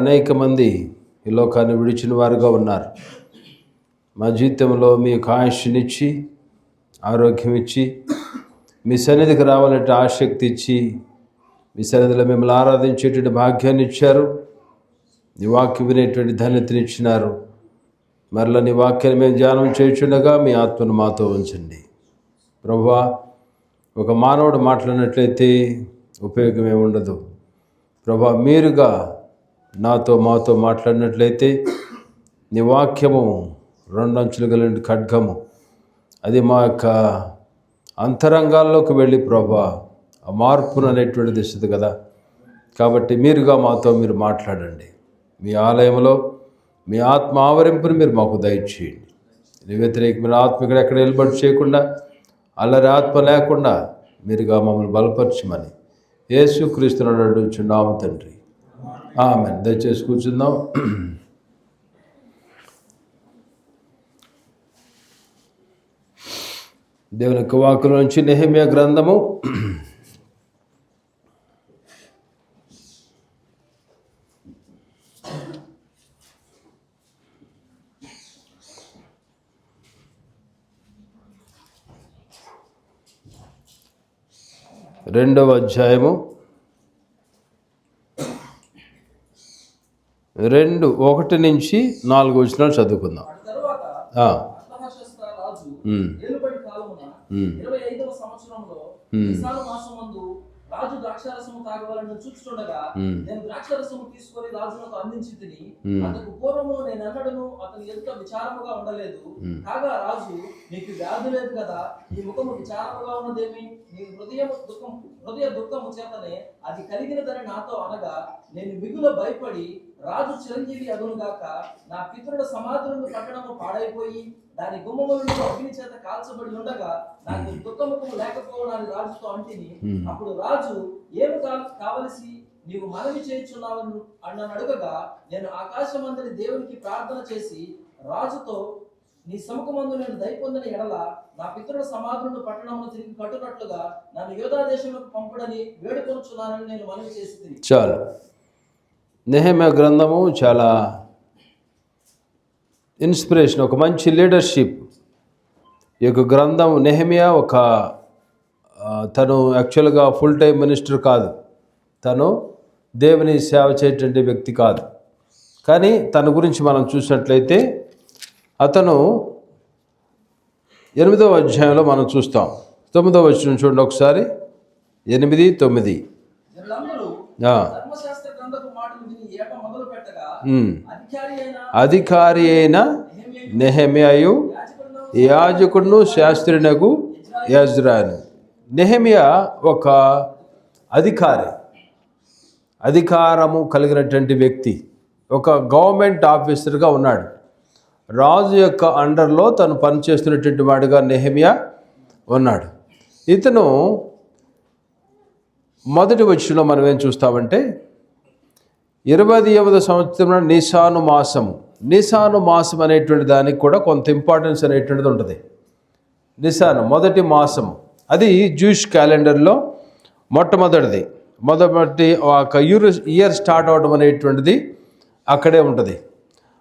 అనేక మంది ఈ లోకాన్ని విడిచిన వారుగా ఉన్నారు. మా జీవితంలో మీకు ఆయుష్నిచ్చి, ఆరోగ్యం ఇచ్చి, మీ సన్నిధికి రావాలంటే ఆసక్తి ఇచ్చి, మీ సన్నిధిలో మిమ్మల్ని ఆరాధించేటువంటి భాగ్యాన్ని ఇచ్చారు. నీ వాక్యం వినేటువంటి ధన్యతని ఇచ్చినారు. మరలా నీ వాక్యాన్ని మేము ధ్యానం చేయుచుండగా మీ ఆత్మను మాతో ఉంచండి. ప్రభువా, ఒక మానవుడు మాట్లాడినట్లయితే ఉపయోగమే ఉండదు. ప్రభువా, మీరుగా మాతో మాట్లాడినట్లయితే నీ వాక్యము రెండంచులు కలిగిన ఖడ్గము, అది మా యొక్క అంతరంగాల్లోకి వెళ్ళి ప్రభువా ఆ మార్పును అనేటువంటిది ఇస్తుంది కదా. కాబట్టి మీరుగా మీరు మాట్లాడండి. మీ ఆలయంలో మీ ఆత్మ ఆవరింపును మీరు మాకు దయచేయండి. నీ వ్యతిరేకమైన ఆత్మ ఇక్కడ ఎక్కడ నిలబడి చేయకుండా, అల్లరి ఆత్మ లేకుండా మీరుగా మమ్మల్ని బలపరచమని యేసుక్రీస్తును అడుగుచున్నాము తండ్రి, ఆమేన్. దయచేసి కూర్చుందాం. దేవుని యొక్క వాక్కుల నుంచి నెహెమ్యా గ్రంథము 2వ అధ్యాయము 1 నుంచి 4 వచనాలు చదువుకుందాం. రాజు ద్రాక్షారసము తాగవాలని చూచుచుండగా నేను ద్రాక్షారసము తీసుకొని రాజునకు అందించి తిని, అందుకు పూర్వము నేను ఎన్నడను అతని ఎదుట విచారముగా ఉండలేదు. కాగా రాజు, నీకు వ్యాధి లేదు కదా, నీ ముఖము విచారముగా ఉన్నదేమి? నీ హృదయ దుఃఖము చేతనే అది కలిగినదని నాతో అనగా, నేను మిగుల భయపడి రాజు చిరంజీవి అగునుగాక, నా పితరుల సమాధులను పట్టణము పాడైపోయి దాని గుమ్మములను అగ్ని చేత కాల్చబడి ఉండగా నాకు దుఃఖముఖము లేకపోవడాన్ని రాజుతో అంటిని. అప్పుడు రాజు, ఏమి కావలసి నీవు మనవి చేయుచున్నావని నన్ను అడగగా, నేను ఆకాశమందరి దేవునికి ప్రార్థన చేసి రాజుతో, నీ సముఖమందు నేను దయపొందిన ఎడల నా పితరుల సమాధులను పట్టణమును తిరిగి కట్టునట్లుగా నన్ను యోధా దేశంలోకి పంపుడని వేడుకొనుచున్నానని నేను మనవి చేసి. చాలు. నెహెమ్యా గ్రంథము చాలా ఇన్స్పిరేషన్, ఒక మంచి లీడర్షిప్. ఈ యొక్క గ్రంథం నెహెమ్యా తను యాక్చువల్గా ఫుల్ టైం మినిస్టర్ కాదు, తను దేవుని సేవ చేయటువంటి వ్యక్తి కాదు. కానీ తన గురించి మనం చూసినట్లయితే అతను 8వ అధ్యాయంలో మనం చూస్తాం. 9వ వచనం చూడండి ఒకసారి. 8, 9. అధికారి అయిన నెహెమ్యాయు యాజకుడును శాస్త్రినగు యెజ్రాను. నెహెమ్యా ఒక అధికారము కలిగినటువంటి వ్యక్తి, ఒక గవర్నమెంట్ ఆఫీసర్గా ఉన్నాడు. రాజు యొక్క అండర్లో తను పనిచేస్తున్నటువంటి వాడిగా నెహెమ్యా ఉన్నాడు. ఇతను మొదటి వచనంలో మనం ఏం చూస్తామంటే 20వ సంవత్సరంలో నిసాను మాసం అనేటువంటి దానికి కూడా కొంత ఇంపార్టెన్స్ అనేటువంటిది ఉంటుంది. నిసాను మొదటి మాసము, అది జూయిష్ క్యాలెండర్లో మొట్టమొదటిది. మొదటి ఒక ఇయర్ స్టార్ట్ అవడం అనేటువంటిది అక్కడే ఉంటుంది.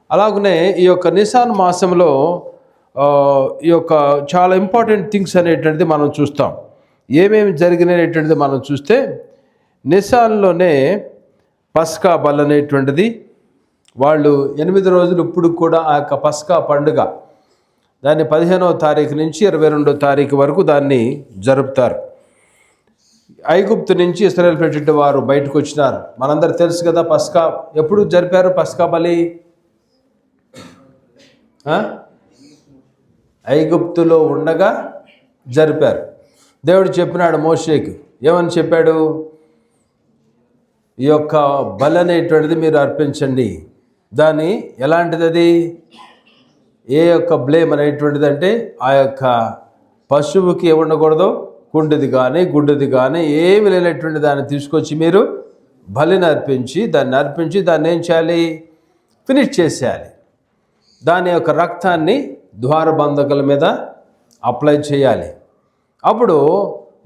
అలాగనే ఈ యొక్క నిసాన్ మాసంలో ఈ యొక్క చాలా ఇంపార్టెంట్ థింగ్స్ అనేటువంటిది మనం చూస్తాం. ఏమేమి జరిగినటువంటిది మనం చూస్తే, నిసాన్లోనే పస్కా బల్ అనేటువంటిది, వాళ్ళు 8 రోజులు ఇప్పుడు కూడా ఆ యొక్క పస్కా పండుగ దాన్ని 15వ తారీఖు నుంచి 22వ తారీఖు వరకు దాన్ని జరుపుతారు. ఐగుప్తు నుంచి ఇశ్రాయేల్ ప్రజలు వారు బయటకు వచ్చినారు. మనందరూ తెలుసు కదా, పస్కా ఎప్పుడు జరిపారు? పస్కా బలి ఐగుప్తులో ఉండగా జరిపారు. దేవుడు చెప్పినాడు మోషేకి, ఏమని చెప్పాడు? ఈ యొక్క బలి అనేటువంటిది మీరు అర్పించండి. దాన్ని ఎలాంటిది? అది ఏ యొక్క బ్లేమ్ అనేటువంటిది అంటే, ఆ యొక్క పశువుకి ఏముండకూడదు, కుండిది కానీ గుడ్డిది కానీ ఏమి లేనటువంటి దాన్ని తీసుకొచ్చి మీరు బలిని అర్పించి దాన్ని ఏం చేయాలి? ఫినిష్ చేసేయాలి. దాని యొక్క రక్తాన్ని ద్వారబంధకుల మీద అప్లై చేయాలి. అప్పుడు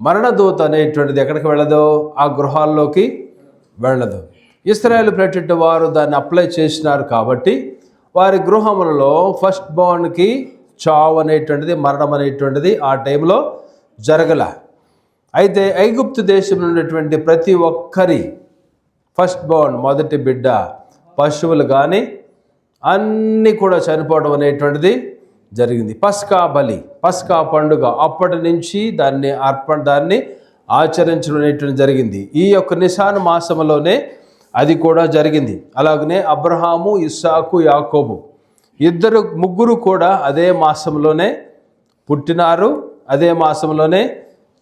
మరణదూత అనేటువంటిది ఎక్కడికి వెళ్ళదు? ఆ గృహాల్లోకి వెళ్ళదు. ఇశ్రాయేలు ప్రతి వారు దాన్ని అప్లై చేసినారు కాబట్టి వారి గృహములలో ఫస్ట్ బోర్న్కి చావు అనేటువంటిది, మరణం అనేటువంటిది ఆ టైంలో జరగల. అయితే ఐగుప్తు దేశంలో ఉన్నటువంటి ప్రతి ఒక్కరి ఫస్ట్ బోర్న్, మొదటి బిడ్డ, పశువులు కానీ అన్నీ కూడా చనిపోవడం అనేటువంటిది జరిగింది. పస్కా పండుగ అప్పటి నుంచి దాన్ని ఆచరించడం అనేటువంటి జరిగింది. ఈ యొక్క నిసాను మాసంలోనే అది కూడా జరిగింది. అలాగనే అబ్రహాము, ఇస్సాకు, యాకోబు ముగ్గురు కూడా అదే మాసంలోనే పుట్టినారు, అదే మాసంలోనే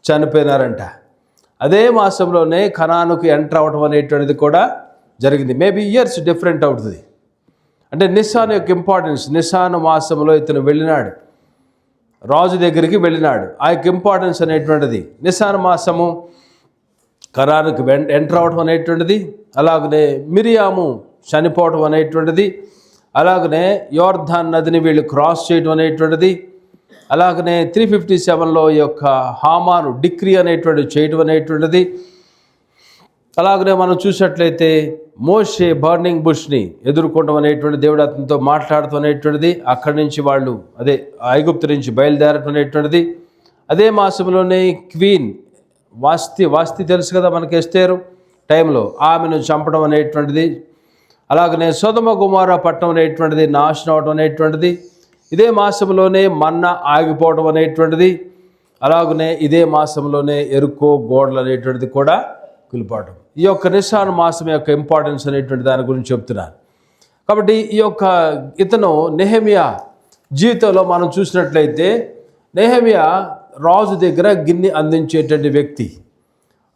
చనిపోయినారంట. అదే మాసంలోనే కనానుకు ఎంటర్ అవ్వడం అనేటువంటిది కూడా జరిగింది. మేబీ ఇయర్స్ డిఫరెంట్ అవుతుంది. అంటే నిస్సాను యొక్క ఇంపార్టెన్స్, నిస్సాను మాసంలో ఇతను వెళ్ళినాడు, రాజు దగ్గరికి వెళ్ళినాడు. ఆ యొక్క ఇంపార్టెన్స్ అనేటువంటిది నిస్సాను మాసము కనానుకు ఎంటర్ అవ్వడం అనేటువంటిది, అలాగనే మిరియాము చనిపోవడం అనేటువంటిది, అలాగనే యోర్దాన్ నదిని వీళ్ళు క్రాస్ చేయడం అనేటువంటిది, అలాగనే 357లో ఈ యొక్క హామాను డిక్రీ అనేటువంటిది చేయడం అనేటువంటిది, అలాగనే మనం చూసినట్లయితే మోషే బర్నింగ్ బుష్ని ఎదుర్కోవడం అనేటువంటి, దేవుడు అతనితో మాట్లాడటం అనేటువంటిది, అక్కడి నుంచి వాళ్ళు ఐగుప్తు నుంచి బయలుదేరటం అనేటువంటిది. అదే మాసంలోనే క్వీన్ వాస్తి తెలుసు కదా మనకి, ఎస్తేరు టైంలో ఆమెను చంపడం అనేటువంటిది, అలాగనే సొదొమ గొమొర్రా పట్టణం అనేటువంటిది నాశనం అవడం అనేటువంటిది, ఇదే మాసంలోనే మన్నా ఆగిపోవడం అనేటువంటిది, అలాగనే ఇదే మాసంలోనే ఎరుకో గోడలు అనేటువంటిది కూడా కూలిపోవడం. ఈ యొక్క నిస్సాను మాసం యొక్క ఇంపార్టెన్స్ అనేటువంటి దాని గురించి చెప్తున్నాను. కాబట్టి ఈ యొక్క ఇతను నెహెమియా జీవితంలో మనం చూసినట్లయితే, నెహెమియా రాజు దగ్గర గిన్నె అందించేటువంటి వ్యక్తి.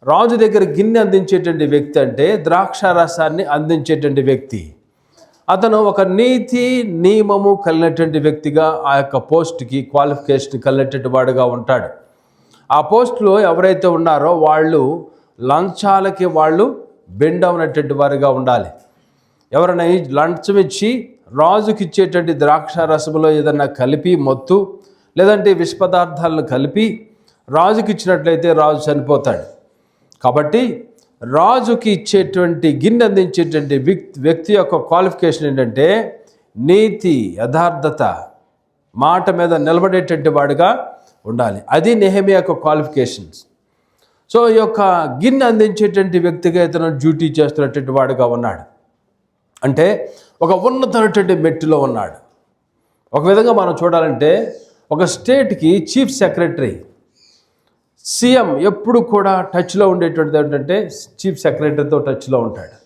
రాజు దగ్గర గిన్నె అందించేటువంటి వ్యక్తి అంటే ద్రాక్ష రసాన్ని అందించేటువంటి వ్యక్తి. అతను ఒక నీతి నియమము కలిగినటువంటి వ్యక్తిగా ఆ యొక్క పోస్ట్కి క్వాలిఫికేషన్ కలిగినటువంటి వాడుగా ఉంటాడు. ఆ పోస్టులో ఎవరైతే ఉన్నారో వాళ్ళు లంచాలకి బెండ్ అవునటువంటి వారిగా ఉండాలి. ఎవరైనా లంచం ఇచ్చి రాజుకి ఇచ్చేటువంటి ద్రాక్ష రసములో ఏదన్నా కలిపి మొత్తు లేదంటే విష పదార్థాలను కలిపి రాజుకి ఇచ్చినట్లయితే రాజు చనిపోతాడు. కాబట్టి రాజుకి ఇచ్చేటువంటి గిన్నె అందించేటువంటి వ్యక్తి యొక్క క్వాలిఫికేషన్ ఏంటంటే నీతి, యథార్థత, మాట మీద నిలబడేటువంటి వాడుగా ఉండాలి. అది నెహెమియా యొక్క క్వాలిఫికేషన్స్. సో ఈ యొక్క గిన్నె అందించేటువంటి వ్యక్తిగా ఇతను డ్యూటీ చేస్తున్నటువంటి వాడుగా ఉన్నాడు. అంటే ఒక ఉన్నతమైనటువంటి మెట్టులో ఉన్నాడు. ఒక విధంగా మనం చూడాలంటే ఒక స్టేట్కి చీఫ్ సెక్రటరీ, సీఎం ఎప్పుడు కూడా టచ్లో ఉండేటువంటిది ఏంటంటే చీఫ్ సెక్రటరీతో టచ్లో ఉంటాడు.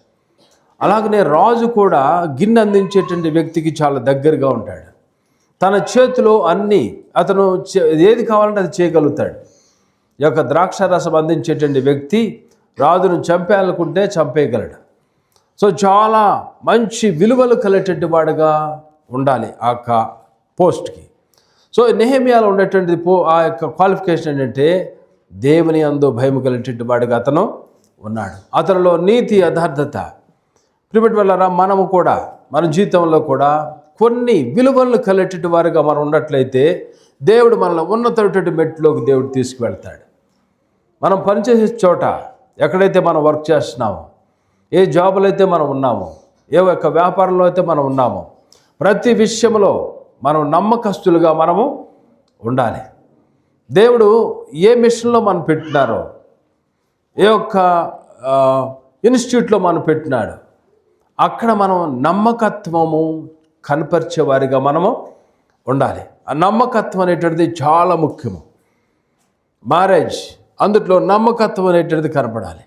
అలాగనే రాజు కూడా గిన్నె అందించేటువంటి వ్యక్తికి చాలా దగ్గరగా ఉంటాడు. తన చేతిలో అన్నీ అతను ఏది కావాలంటే అది చేయగలుగుతాడు. ఈ యొక్క ద్రాక్ష రసం అందించేటువంటి వ్యక్తి రాజును చంపేయాలనుకుంటే చంపేయగలడు. సో చాలా మంచి విలువలు కలిగేటువంటి వాడుగా ఉండాలి ఆ యొక్క పోస్ట్కి. సో నెహెమియాలో ఉండేటువంటి ఆ యొక్క క్వాలిఫికేషన్ ఏంటంటే దేవుని యందు భయం కలిగేటువంటి వాడుగా అతను ఉన్నాడు. అతనిలో నీతి, యథార్థత. ప్రియమైన వాళ్ళారా, మనము కూడా మన జీవితంలో కూడా కొన్ని విలువలను కలిగేటువంటి వారుగా మనం ఉన్నట్లయితే దేవుడు మనల్ని ఉన్నతమైనటువంటి మెట్టులోకి దేవుడు తీసుకువెళ్తాడు. మనం పనిచేసే చోట ఎక్కడైతే మనం వర్క్ చేస్తున్నామో, ఏ జాబులో అయితే మనం ఉన్నామో, ఏ యొక్క వ్యాపారంలో అయితే మనం ఉన్నామో, ప్రతి విషయంలో మనం నమ్మకస్తులుగా మనము ఉండాలి. దేవుడు ఏ మిషన్లో మనం పెట్టినారో, ఏ ఒక్క ఇన్స్టిట్యూట్లో మనం పెట్టినాడు, అక్కడ మనం నమ్మకత్వము కనపరిచే వారిగా మనము ఉండాలి. ఆ నమ్మకత్వం అనేటువంటిది చాలా ముఖ్యము. మ్యారేజ్, అందులో నమ్మకత్వం అనేటువంటిది కనపడాలి.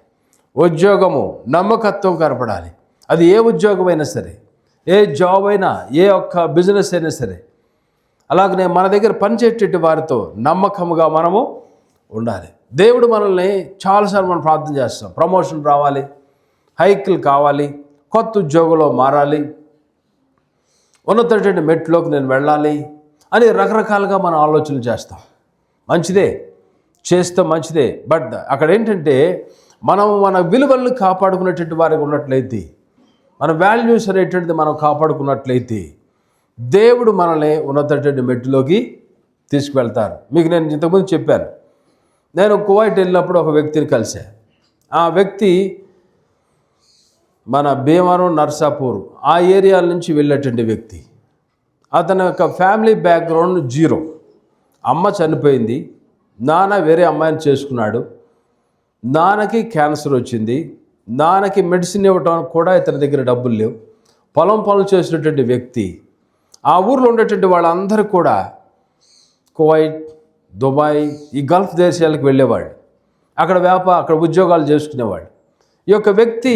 ఉద్యోగము, నమ్మకత్వం కనపడాలి. అది ఏ ఉద్యోగమైనా సరే, ఏ జాబ్ అయినా, ఏ ఒక్క బిజినెస్ అయినా సరే. అలాగనే మన దగ్గర పనిచేసేటువంటి వారితో నమ్మకముగా మనము ఉండాలి. దేవుడు మనల్ని చాలాసార్లు మనం ప్రార్థన చేస్తాం, ప్రమోషన్ రావాలి, హైకులు కావాలి, కొత్త ఉద్యోగంలో మారాలి, ఉన్నతటువంటి మెట్లోకి నేను వెళ్ళాలి అని రకరకాలుగా మనం ఆలోచనలు చేస్తాం. మంచిదే, చేస్తాం, మంచిదే. బట్ అక్కడ ఏంటంటే మనం మన విలువలను కాపాడుకునేటువంటి వారికి ఉన్నట్లయితే, మన వాల్యూస్ అనేటువంటిది మనం కాపాడుకున్నట్లయితే దేవుడు మనల్ని ఉన్నతటువంటి మెట్టులోకి తీసుకువెళ్తారు. మీకు నేను ఇంతకుముందు చెప్పాను, నేను కువైట్ వెళ్ళినప్పుడు ఒక వ్యక్తిని కలిశాను. ఆ వ్యక్తి మన భీమవరం, నర్సాపూర్ ఆ ఏరియాల నుంచి వెళ్ళేటువంటి వ్యక్తి. అతని యొక్క ఫ్యామిలీ బ్యాక్గ్రౌండ్ జీరో. అమ్మ చనిపోయింది, నాన్న వేరే అమ్మాయిని చేసుకున్నాడు, నాన్నకి క్యాన్సర్ వచ్చింది, నాన్నకి మెడిసిన్ ఇవ్వడానికి కూడా ఇతని దగ్గర డబ్బులు లేవు. పొలం పనులు చేసినటువంటి వ్యక్తి. ఆ ఊర్లో ఉండేటువంటి వాళ్ళందరూ కూడా కువైట్, దుబాయ్, ఈ గల్ఫ్ దేశాలకు వెళ్ళేవాళ్ళు. అక్కడ ఉద్యోగాలు చేసుకునేవాళ్ళు. ఈ యొక్క వ్యక్తి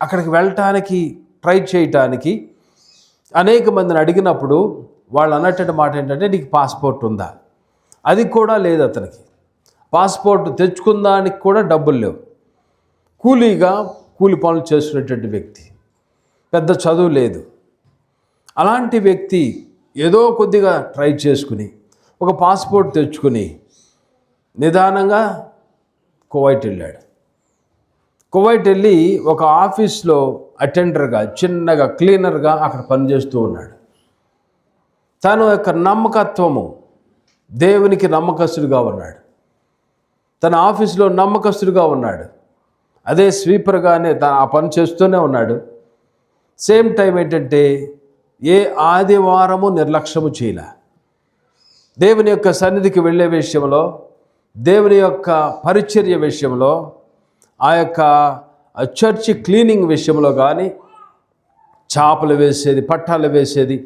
అక్కడికి వెళ్ళటానికి ట్రై చేయటానికి అనేక మందిని అడిగినప్పుడు వాళ్ళు అన్నటువంటి మాట ఏంటంటే, నీకు పాస్పోర్ట్ ఉందా? అది కూడా లేదు అతనికి. పాస్పోర్ట్ తెచ్చుకుందానికి కూడా డబ్బులు లేవు. కూలి పనులు చేస్తున్నటువంటి వ్యక్తి, పెద్ద చదువు లేదు. అలాంటి వ్యక్తి ఏదో కొద్దిగా ట్రై చేసుకుని ఒక పాస్పోర్ట్ తెచ్చుకుని నిదానంగా కువైట్ వెళ్ళాడు. కువైట్ వెళ్ళి ఒక ఆఫీస్లో అటెండర్గా, చిన్నగా క్లీనర్గా అక్కడ పనిచేస్తూ ఉన్నాడు. తన యొక్క నమ్మకత్వము, దేవునికి నమ్మకస్తుడిగా ఉన్నాడు. తన ఆఫీసులో నమ్మకస్తుడిగా ఉన్నాడు. అదే స్వీపర్గానే ఆ పని చేస్తూనే ఉన్నాడు. సేమ్ టైం ఏంటంటే ఏ ఆదివారము నిర్లక్ష్యము చేయలే. దేవుని యొక్క సన్నిధికి వెళ్ళే విషయంలో, దేవుని యొక్క పరిచర్య విషయంలో, ఆ యొక్క చర్చి క్లీనింగ్ విషయంలో కానీ, చాపలు వేసేది, పట్టాలు వేసేది,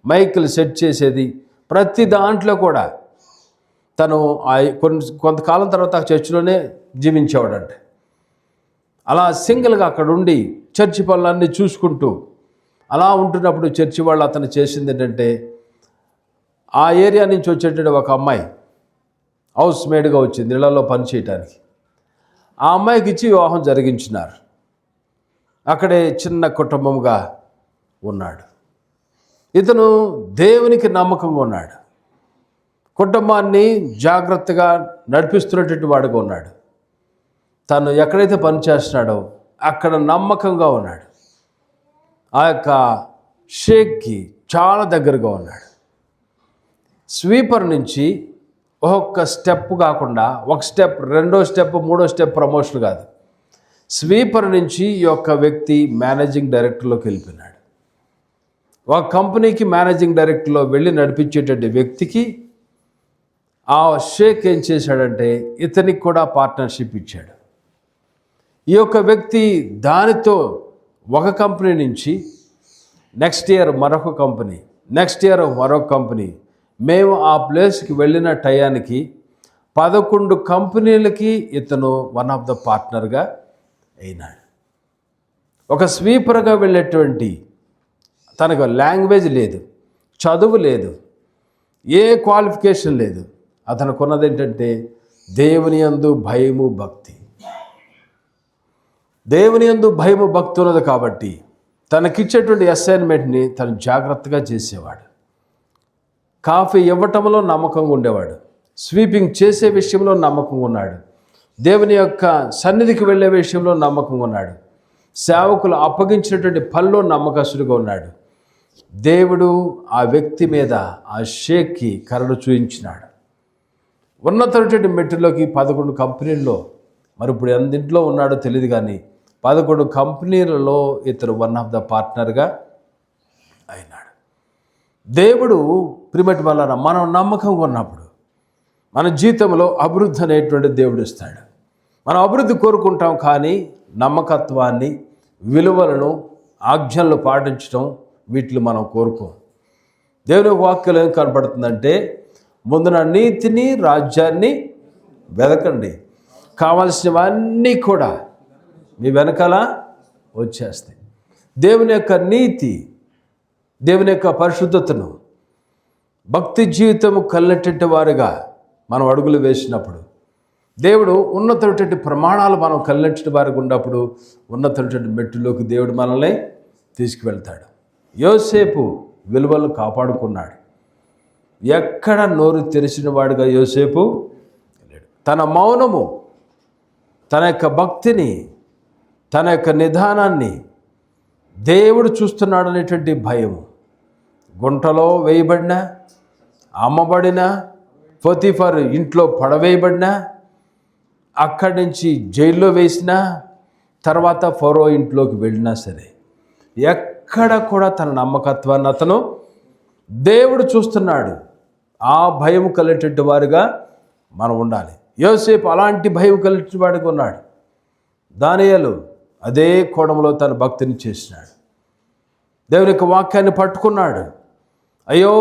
మైకులు సెట్ చేసేది, ప్రతి దాంట్లో కూడా తను కొంతకాలం తర్వాత ఆ చర్చిలోనే జీవించేవాడంట. అలా సింగిల్గా అక్కడ ఉండి చర్చి పనులన్నీ చూసుకుంటూ అలా ఉంటున్నప్పుడు చర్చి వాళ్ళు అతను చేసింది ఏంటంటే, ఆ ఏరియా నుంచి వచ్చేటువంటి ఒక అమ్మాయి హౌస్ మేడ్గా వచ్చింది ఇళ్లలో పని చేయటానికి. ఆ అమ్మాయికి ఇచ్చి వివాహం జరిగించినారు. అక్కడే చిన్న కుటుంబంగా ఉన్నాడు. ఇతను దేవునికి నమ్మకంగా ఉన్నాడు. కుటుంబాన్ని జాగ్రత్తగా నడిపిస్తున్నటువంటి వాడుగా ఉన్నాడు. తను ఎక్కడైతే పని చేస్తున్నాడో అక్కడ నమ్మకంగా ఉన్నాడు. ఆ యొక్క షేక్కి చాలా దగ్గరగా ఉన్నాడు. స్వీపర్ నుంచి ఒక్కొక్క స్టెప్ కాకుండా, ఒక స్టెప్, రెండో స్టెప్, మూడో స్టెప్ ప్రమోషన్ కాదు, స్వీపర్ నుంచి ఈ యొక్క వ్యక్తి మేనేజింగ్ డైరెక్టర్లోకి వెళ్ళిపోయినాడు. ఒక కంపెనీకి మేనేజింగ్ డైరెక్టర్లో వెళ్ళి నడిపించేటువంటి వ్యక్తికి ఆ షేక్ ఏం చేశాడంటే ఇతనికి కూడా పార్ట్నర్షిప్ ఇచ్చాడు. ఈ యొక్క వ్యక్తి దానితో ఒక కంపెనీ నుంచి నెక్స్ట్ ఇయర్ మరొక కంపెనీ, నెక్స్ట్ ఇయర్ మరొక కంపెనీ, మేము ఆ ప్లేస్కి వెళ్ళిన టయానికి 11 కంపెనీలకి ఇతను వన్ ఆఫ్ ద పార్ట్నర్గా అయినాడు. ఒక స్వీపర్గా వెళ్ళేటువంటి, తనకు లాంగ్వేజ్ లేదు, చదువు లేదు, ఏ క్వాలిఫికేషన్ లేదు. అతనికి ఉన్నది ఏంటంటే దేవుని యందు భయము, భక్తి. దేవుని యందు భయము, భక్తి ఉన్నది కాబట్టి తనకిచ్చేటువంటి అసైన్మెంట్ని తను జాగ్రత్తగా చేసేవాడు. కాఫీ ఇవ్వటంలో నమ్మకంగా ఉండేవాడు. స్వీపింగ్ చేసే విషయంలో నమ్మకంగా ఉన్నాడు. దేవుని యొక్క సన్నిధికి వెళ్ళే విషయంలో నమ్మకంగా ఉన్నాడు. సేవకులు అప్పగించినటువంటి పనిలో నమ్మకస్తుడిగా ఉన్నాడు. దేవుడు ఆ వ్యక్తి మీద, ఆ షేక్కి కరుణ చూయించినాడు. ఉన్నతమైనటువంటి మెట్టులోకి 11 కంపెనీల్లో, మరి ఇప్పుడు ఎందింట్లో ఉన్నాడో తెలియదు కానీ 11 కంపెనీలలో ఇతను వన్ ఆఫ్ ద పార్ట్నర్గా అయినాడు. దేవుడు ప్రిమటి వల్ల మనం నమ్మకంగా ఉన్నప్పుడు మన జీవితంలో అభివృద్ధి అనేటువంటి దేవుడు ఇస్తాడు. మనం అభివృద్ధి కోరుకుంటాం, కానీ నమ్మకత్వాన్ని, విలువలను, ఆజ్ఞలను పాటించడం వీటిని మనం కోరుకోం. దేవుని వాక్యం ఏం కనపడుతుందంటే, ముందున నీతిని, రాజ్యాన్ని వెదకండి, కావలసినవన్నీ కూడా మీ వెనకాల వచ్చేస్తాయి. దేవుని యొక్క నీతి, దేవుని యొక్క పరిశుద్ధతను, భక్తి జీవితము కలిగినటువంటి వారుగా మనం అడుగులు వేసినప్పుడు, దేవుడు ఉన్నతమైనటువంటి ప్రమాణాలు మనం కలిగినటువంటి వారికి ఉన్నప్పుడు ఉన్నతమైనటువంటి మెట్టులోకి దేవుడు మనల్ని తీసుకువెళ్తాడు. యోసేపు విలువలను కాపాడుకున్నాడు. ఎక్కడ నోరు తెరిచిన వాడుగా యోసేపు లేడు. తన మౌనము, తన యొక్క భక్తిని, తన యొక్క నిదానాన్ని దేవుడు చూస్తున్నాడు అనేటువంటి భయము. గుంటలో వేయబడిన, అమ్మబడిన, పోతీఫర్ ఇంట్లో పడవేయబడినా, అక్కడి నుంచి జైల్లో వేసినా, తర్వాత ఫరో ఇంట్లోకి వెళ్ళినా సరే ఎక్కడ కూడా తన నమ్మకత్వాన్ని అతను దేవుడు చూస్తున్నాడు. ఆ భయం కలిగేటటువంటి వారుగా మనం ఉండాలి. యోసేపు అలాంటి భయం కలిగేటటువంటి వాడిగా ఉన్నాడు. దానియేలు అదే కోణంలో తన భక్తిని చేసినాడు. దేవుని యొక్క వాక్యాన్ని పట్టుకున్నాడు. అయ్యో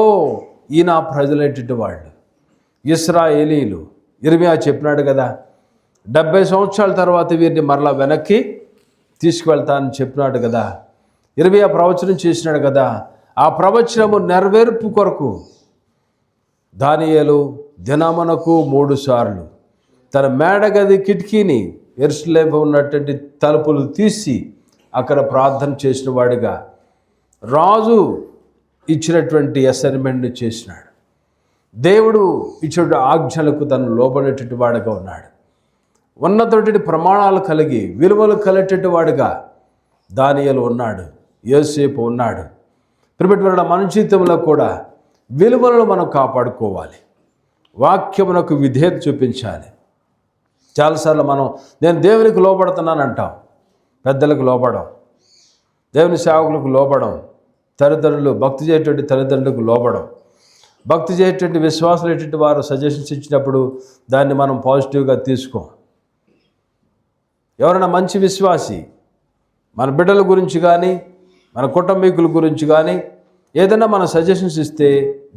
ఈ నా ప్రజలైనటువంటి వాళ్ళు ఇశ్రాయేలీలు, ఇర్మియా చెప్పినాడు కదా, 70 సంవత్సరాల తర్వాత వీరిని మరలా వెనక్కి తీసుకువెళ్తానని చెప్పినాడు కదా, ఇర్మియా ప్రవచనం చేసినాడు కదా. ఆ ప్రవచనము నెరవేర్పు కొరకు దానియేలు దినమునకు 3 సార్లు తన మేడగది కిటికీని యెరూషలేములో ఉన్నటువంటి తలుపులు తీసి అక్కడ ప్రార్థన చేసిన వాడిగా రాజు ఇచ్చినటువంటి అసైన్మెంట్ని చేసినాడు. దేవుడు ఇచ్చిన ఆజ్ఞలకు తను లోబడేటటువంటి వాడుగా ఉన్నాడు. ఉన్నతమైన ప్రమాణాలు కలిగి విలువలు కలిగేటటువంటి వాడుగా దానియేలు ఉన్నాడు, యోసేపు ఉన్నాడు. ప్రియమైన మన జీవితంలో కూడా విలువలను మనం కాపాడుకోవాలి. వాక్యమునకు విధేయత చూపించాలి. చాలాసార్లు నేను దేవునికి లోబడుతున్నాను అంటాం, పెద్దలకు లోబడం, దేవుని సేవకులకు లోబడం, తల్లిదండ్రులు భక్తి చేయటువంటి తల్లిదండ్రులకు లోబడం, భక్తి చేయటువంటి విశ్వాసులు ఏంటంటే వారు సజెషన్స్ ఇచ్చినప్పుడు దాన్ని మనం పాజిటివ్గా తీసుకోం. ఎవరైనా మంచి విశ్వాసి మన బిడ్డల గురించి కానీ మన కుటుంబీకుల గురించి కానీ ఏదైనా మన సజెషన్స్ ఇస్తే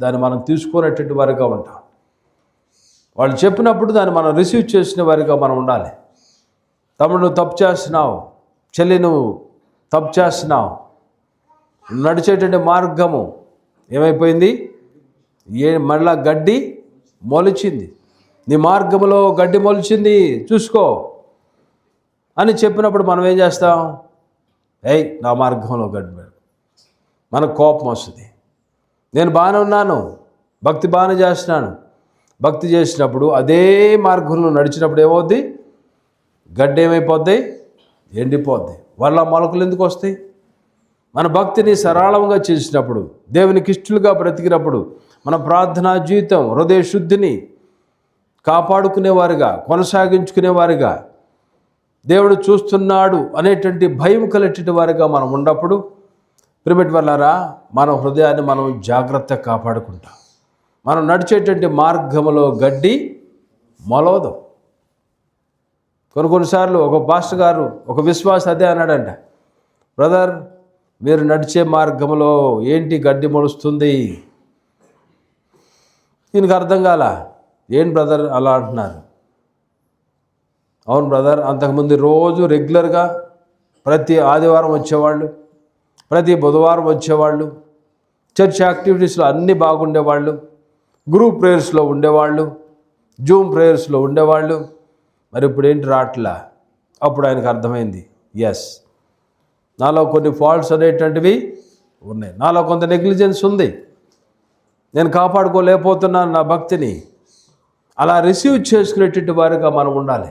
దాన్ని మనం తీసుకునేటువంటి వారిగా ఉంటాం. వాళ్ళు చెప్పినప్పుడు దాన్ని మనం రిసీవ్ చేసిన వారిగా మనం ఉండాలి. తమ్ముడు నువ్వు తప్పు చేస్తున్నావు, చెల్లి నువ్వు తప్పు చేస్తున్నావు, నడిచేటువంటి మార్గము ఏమైపోయింది, మళ్ళా గడ్డి మొలిచింది, నీ మార్గంలో గడ్డి మొలిచింది చూసుకో అని చెప్పినప్పుడు మనం ఏం చేస్తాం, నా మార్గంలో గడ్డి, మనకు కోపం వస్తుంది. నేను బాగానే ఉన్నాను, భక్తి బాగానే చేస్తున్నాను, భక్తి చేసినప్పుడు అదే మార్గంలో నడిచినప్పుడు ఏమవుద్ది, గడ్డి ఏమైపోద్ది, ఎండిపోద్ది. వాళ్ళ మొలకలు ఎందుకు వస్తాయి? మన భక్తిని సరళంగా చేసినప్పుడు, దేవునికి ఇష్టలుగా బ్రతికినప్పుడు, మన ప్రార్థనా జీవితం హృదయ శుద్ధిని కాపాడుకునేవారుగా కొనసాగించుకునేవారుగా దేవుడు చూస్తున్నాడు అనేటువంటి భయం కలిగేటువంటి వారిగా మనం ఉన్నప్పుడు ప్రియమైన వాళ్ళారా మన హృదయాన్ని మనం జాగ్రత్తగా కాపాడుకుంటాం. మనం నడిచేటువంటి మార్గంలో గడ్డి మొలవదు. కొన్నిసార్లు ఒక పాస్టర్ గారు ఒక విశ్వాస అదే అన్నాడంట, బ్రదర్ మీరు నడిచే మార్గంలో ఏంటి గడ్డి మొలుస్తుంది. దీనికి అర్థం కాల, ఏంటి బ్రదర్ అలా అంటున్నారు. అవును బ్రదర్, అంతకుముందు రోజు రెగ్యులర్గా ప్రతి ఆదివారం వచ్చేవాళ్ళు, ప్రతి బుధవారం వచ్చేవాళ్ళు, చర్చ్ యాక్టివిటీస్లో అన్నీ బాగుండేవాళ్ళు, గ్రూప్ ప్రేయర్స్లో ఉండేవాళ్ళు, జూమ్ ప్రేయర్స్లో ఉండేవాళ్ళు. మరి ఇప్పుడు ఏంటి రాట్లా? అప్పుడు ఆయనకు అర్థమైంది, ఎస్ నాలో కొన్ని ఫాల్ట్స్ అనేటువంటివి ఉన్నాయి, నాలో కొంత నెగ్లిజెన్స్ ఉంది, నేను కాపాడుకోలేకపోతున్నాను నా భక్తిని. అలా రిసీవ్ చేసుకునేటువంటి వారుగా మనం ఉండాలి.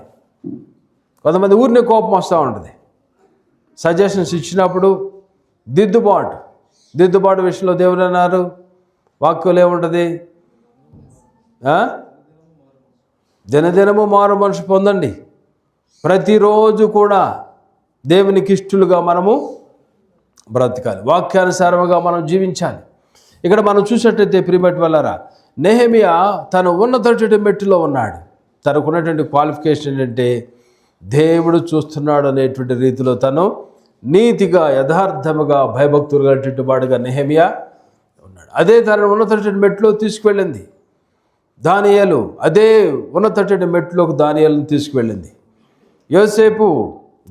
కొంతమంది ఊరినే కోపం వస్తూ ఉంటుంది, సజెషన్స్ ఇచ్చినప్పుడు దిద్దుబాటు విషయంలో దేవుడు అన్నారు, వాక్యంలో ఏముంటుంది, దినదినము మారు మనసు పొందండి. ప్రతిరోజు కూడా దేవునికి ఇష్టలుగా మనము బ్రతకాలి, వాక్యానుసారముగా మనం జీవించాలి. ఇక్కడ మనం చూసినట్లయితే ప్రియమైన వాళ్ళారా, నెహెమియా తను ఉన్నతమైన మెట్టులో ఉన్నాడు. తనకున్నటువంటి క్వాలిఫికేషన్ ఏంటంటే దేవుడు చూస్తున్నాడు అనేటువంటి రీతిలో తను నీతిగా యథార్థముగా భయభక్తులు కలిగినటువంటి వాడుగా నెహెమియా ఉన్నాడు. అదే తనను ఉన్నతమైన మెట్టులో తీసుకువెళ్ళింది. దానియేలు అదే ఉన్నతమైన మెట్టులోకి దానియేలును తీసుకువెళ్ళింది. యోసేపు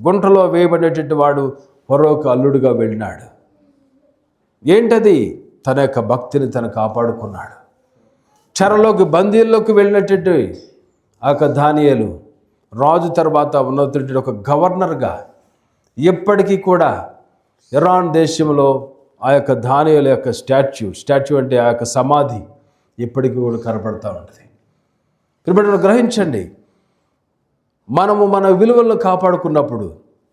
గుంటలో వేయబడేటువంటి వాడు ఫరోకు అల్లుడుగా వెళ్ళినాడు. ఏంటది? తన యొక్క భక్తిని తను కాపాడుకున్నాడు. చెరలోకి బందీల్లోకి వెళ్ళినటువంటి ఆ యొక్క దానియేలు రాజు తర్వాత ఉన్నటువంటి ఒక గవర్నర్గా ఇప్పటికీ కూడా ఇరాన్ దేశంలో ఆ యొక్క దానియేలు యొక్క స్టాచ్యూ అంటే ఆ యొక్క సమాధి ఇప్పటికీ కూడా కనపడుతూ ఉంటుంది. ఇప్పుడు గ్రహించండి, మనము మన విలువలను కాపాడుకున్నప్పుడు